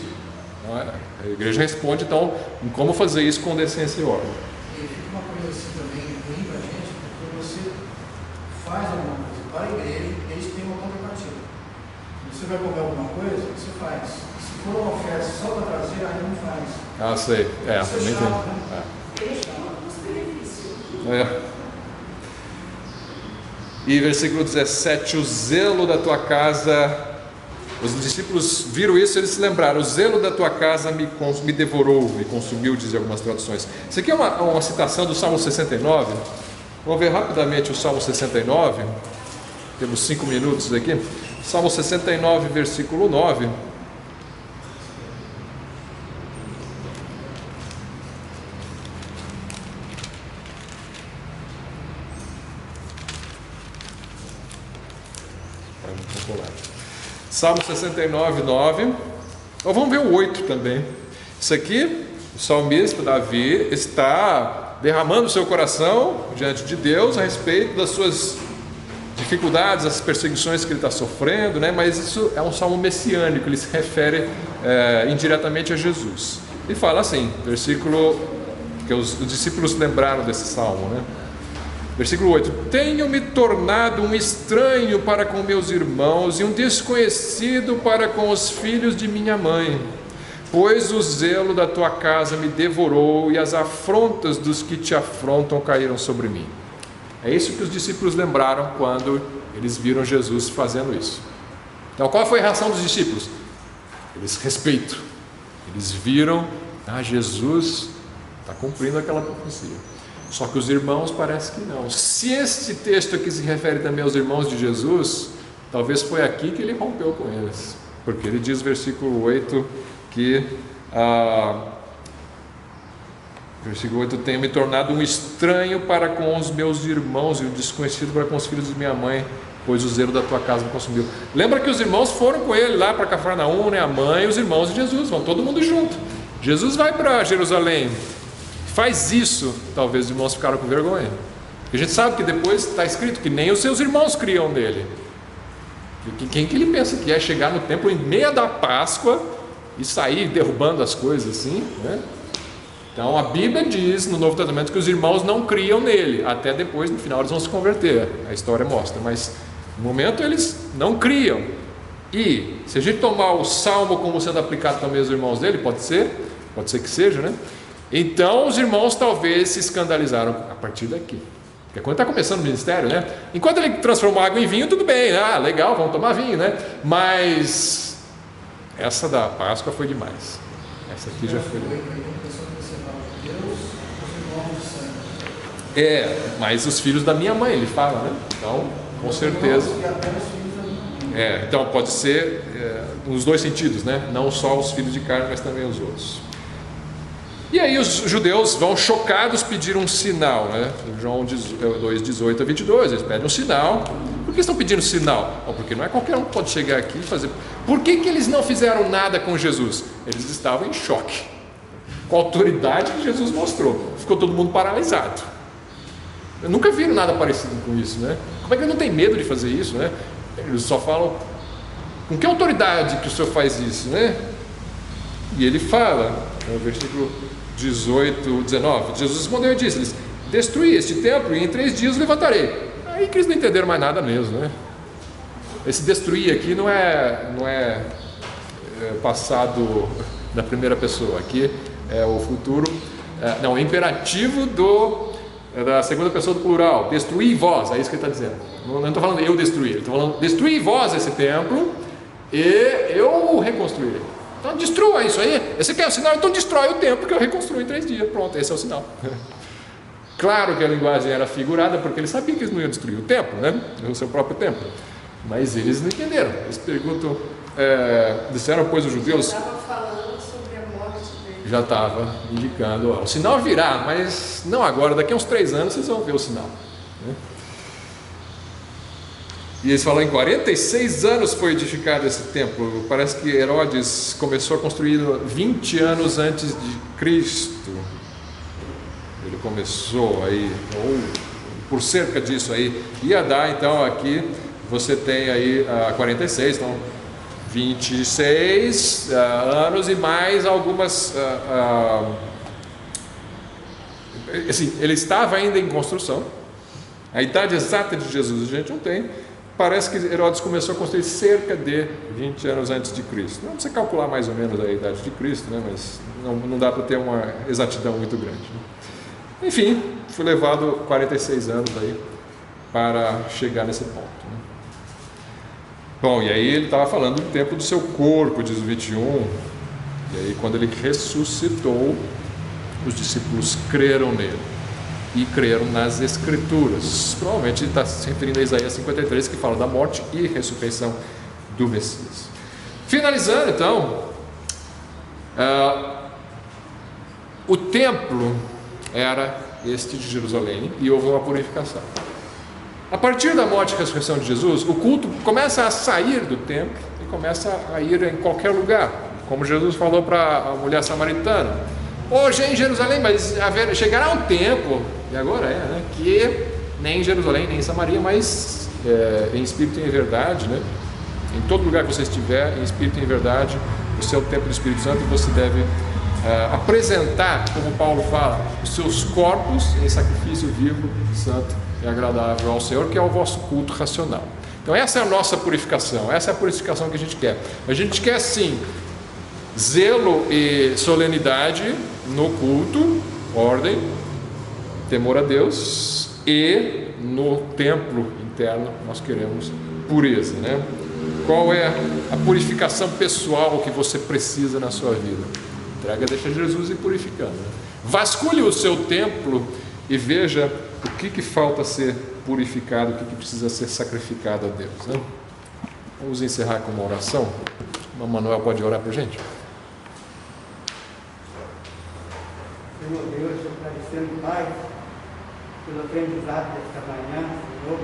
A igreja responde então em como fazer isso com decência e ordem. E fica uma coisa assim também ruim para a gente, porque você faz alguma coisa para a igreja, eles têm uma contrapartida. Você vai comer alguma coisa, você faz. Se for uma oferta só para trazer, aí não faz. Ah, sei. Isso também chato, tem. né? Eles têm alguns benefícios. E versículo 17: o zelo da tua casa, os discípulos viram isso, eles se lembraram, o zelo da tua casa me devorou, me consumiu, dizem algumas traduções. Isso aqui é uma citação do Salmo 69. Vamos ver rapidamente o Salmo 69, temos 5 minutos aqui. Salmo 69, versículo 9. Salmo 69, 9. Vamos ver o 8 também. Isso aqui, o salmista Davi está derramando o seu coração diante de Deus a respeito das suas dificuldades, as perseguições que ele está sofrendo, né? Mas isso é um salmo messiânico, ele se refere indiretamente a Jesus. E fala assim, versículo que os discípulos lembraram desse salmo, né? Versículo 8: tenho-me tornado um estranho para com meus irmãos e um desconhecido para com os filhos de minha mãe, pois o zelo da tua casa me devorou e as afrontas dos que te afrontam caíram sobre mim. É isso que os discípulos lembraram quando eles viram Jesus fazendo isso. Então qual foi a reação dos discípulos? Eles respeitam, eles viram, Jesus está cumprindo aquela profecia. Só que os irmãos parece que não. Se este texto aqui se refere também aos irmãos de Jesus, talvez foi aqui que ele rompeu com eles, porque ele diz versículo 8 que versículo 8: tenho me tornado um estranho para com os meus irmãos e um desconhecido para com os filhos de minha mãe, pois o zelo da tua casa me consumiu. Lembra que os irmãos foram com ele lá para Cafarnaum, né? A mãe e os irmãos de Jesus, vão todo mundo junto. Jesus vai para Jerusalém, faz isso, talvez os irmãos ficaram com vergonha. A gente sabe que depois está escrito que nem os seus irmãos criam nele. Quem que ele pensa que é chegar no templo em meia da Páscoa e sair derrubando as coisas assim, né? Então a Bíblia diz no Novo Testamento que os irmãos não criam nele, até depois no final eles vão se converter, a história mostra, mas no momento eles não criam. E se a gente tomar o Salmo como sendo aplicado também aos irmãos dele, pode ser que seja, né? Então os irmãos talvez se escandalizaram a partir daqui, porque quando está começando o ministério, né? Enquanto ele transformou água em vinho, tudo bem, legal, vamos tomar vinho, né? Mas essa da Páscoa foi demais. Essa aqui já foi. Mas os filhos da minha mãe, ele fala, né? Então, com certeza. Então pode ser nos dois sentidos, né? Não só os filhos de carne, mas também os outros. E aí os judeus vão chocados pedir um sinal, né? João 2, 18 a 22, eles pedem um sinal. Por que estão pedindo sinal? Porque não é qualquer um que pode chegar aqui e fazer. Por que eles não fizeram nada com Jesus? Eles estavam em choque com a autoridade que Jesus mostrou. Ficou todo mundo paralisado. Eu nunca vi nada parecido com isso, né? Como é que ele não tem medo de fazer isso, né? Eles só falam, Com que autoridade que o senhor faz isso, né? E ele fala, no versículo 18, 19, Jesus respondeu e disse-lhes: destruí este templo e em 3 dias o levantarei. Aí que eles não entenderam mais nada mesmo, né? Esse destruir aqui não é passado da primeira pessoa, aqui é o futuro, não, é imperativo da segunda pessoa do plural, destruí vós, é isso que ele está dizendo. Não estou falando eu destruir, ele está falando destruí vós esse templo e eu reconstruirei. Então destrua isso aí, esse quer o sinal, então destrói o templo que eu reconstruo em 3 dias, pronto, esse é o sinal. Claro que a linguagem era figurada, porque eles sabiam que eles não iam destruir o templo, né? O seu próprio templo, mas eles não entenderam. Eles perguntam, disseram pois os judeus, estava falando sobre a morte dele. já estava indicando, o sinal virá, mas não agora, daqui a uns 3 anos vocês vão ver o sinal, né? E eles falam, em 46 anos foi edificado esse templo. Parece que Herodes começou a construir 20 anos antes de Cristo. Ele começou aí, ou por cerca disso aí, ia dar, então aqui você tem aí 46, então 26 anos e mais algumas, assim, ele estava ainda em construção. A idade exata de Jesus a gente não tem. Parece que Herodes começou a construir cerca de 20 anos antes de Cristo. Não precisa calcular mais ou menos a idade de Cristo, né? Mas não dá para ter uma exatidão muito grande, né? Enfim, foi levado 46 anos aí para chegar nesse ponto, né? Bom, e aí ele estava falando do tempo do seu corpo, diz o 21, e aí quando ele ressuscitou, os discípulos creram nele e creram nas Escrituras. Provavelmente ele está se referindo a Isaías 53, que fala da morte e ressurreição do Messias. Finalizando então, o templo era este de Jerusalém e houve uma purificação. A partir da morte e ressurreição de Jesus, o culto começa a sair do templo e começa a ir em qualquer lugar, como Jesus falou para a mulher samaritana: hoje é em Jerusalém, mas chegará um tempo, e agora né, que nem em Jerusalém, nem em Samaria, mas em espírito e em verdade, né? Em todo lugar que você estiver, em espírito e em verdade, o seu templo do Espírito Santo, você deve apresentar, como Paulo fala, os seus corpos em sacrifício vivo, santo e agradável ao Senhor, que é o vosso culto racional. Então essa é a nossa purificação, essa é a purificação que a gente quer. A gente quer sim zelo e solenidade no culto, ordem, temor a Deus, e no templo interno nós queremos pureza, né? Qual é a purificação pessoal que você precisa na sua vida? Entrega, deixa Jesus ir purificando, né? Vasculhe o seu templo e veja o que falta ser purificado, o que precisa ser sacrificado a Deus, né? Vamos encerrar com uma oração. O Manuel pode orar para a gente? Senhor Deus, te agradecendo, Pai, pelo aprendizado desta manhã, Senhor,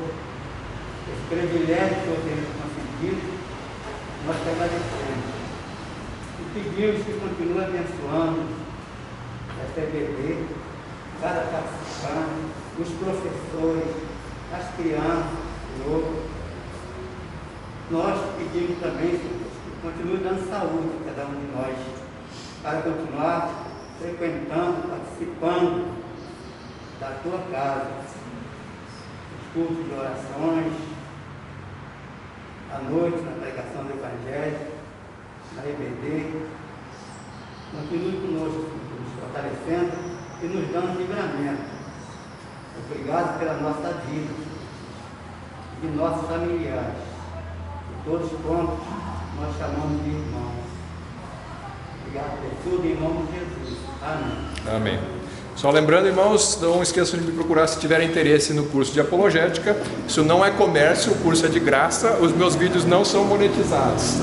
esse privilégio que eu tenho conseguido, nós te agradecemos. E pedimos que continue abençoando esta EBD, cada participante, os professores, as crianças, Senhor. Nós pedimos também, Senhor, que continue dando saúde a cada um de nós, para continuar frequentando, participando da tua casa, os cultos de orações, à noite na pregação do Evangelho, na EBD. Continue conosco, nos fortalecendo e nos dando livramento. Obrigado pela nossa vida, de nossos familiares, de todos quantos nós chamamos de irmãos. Obrigado por tudo, em nome de Jesus. Amém. Amém. Só lembrando, irmãos, não esqueçam de me procurar se tiverem interesse no curso de apologética. Isso não é comércio, o curso é de graça, os meus vídeos não são monetizados.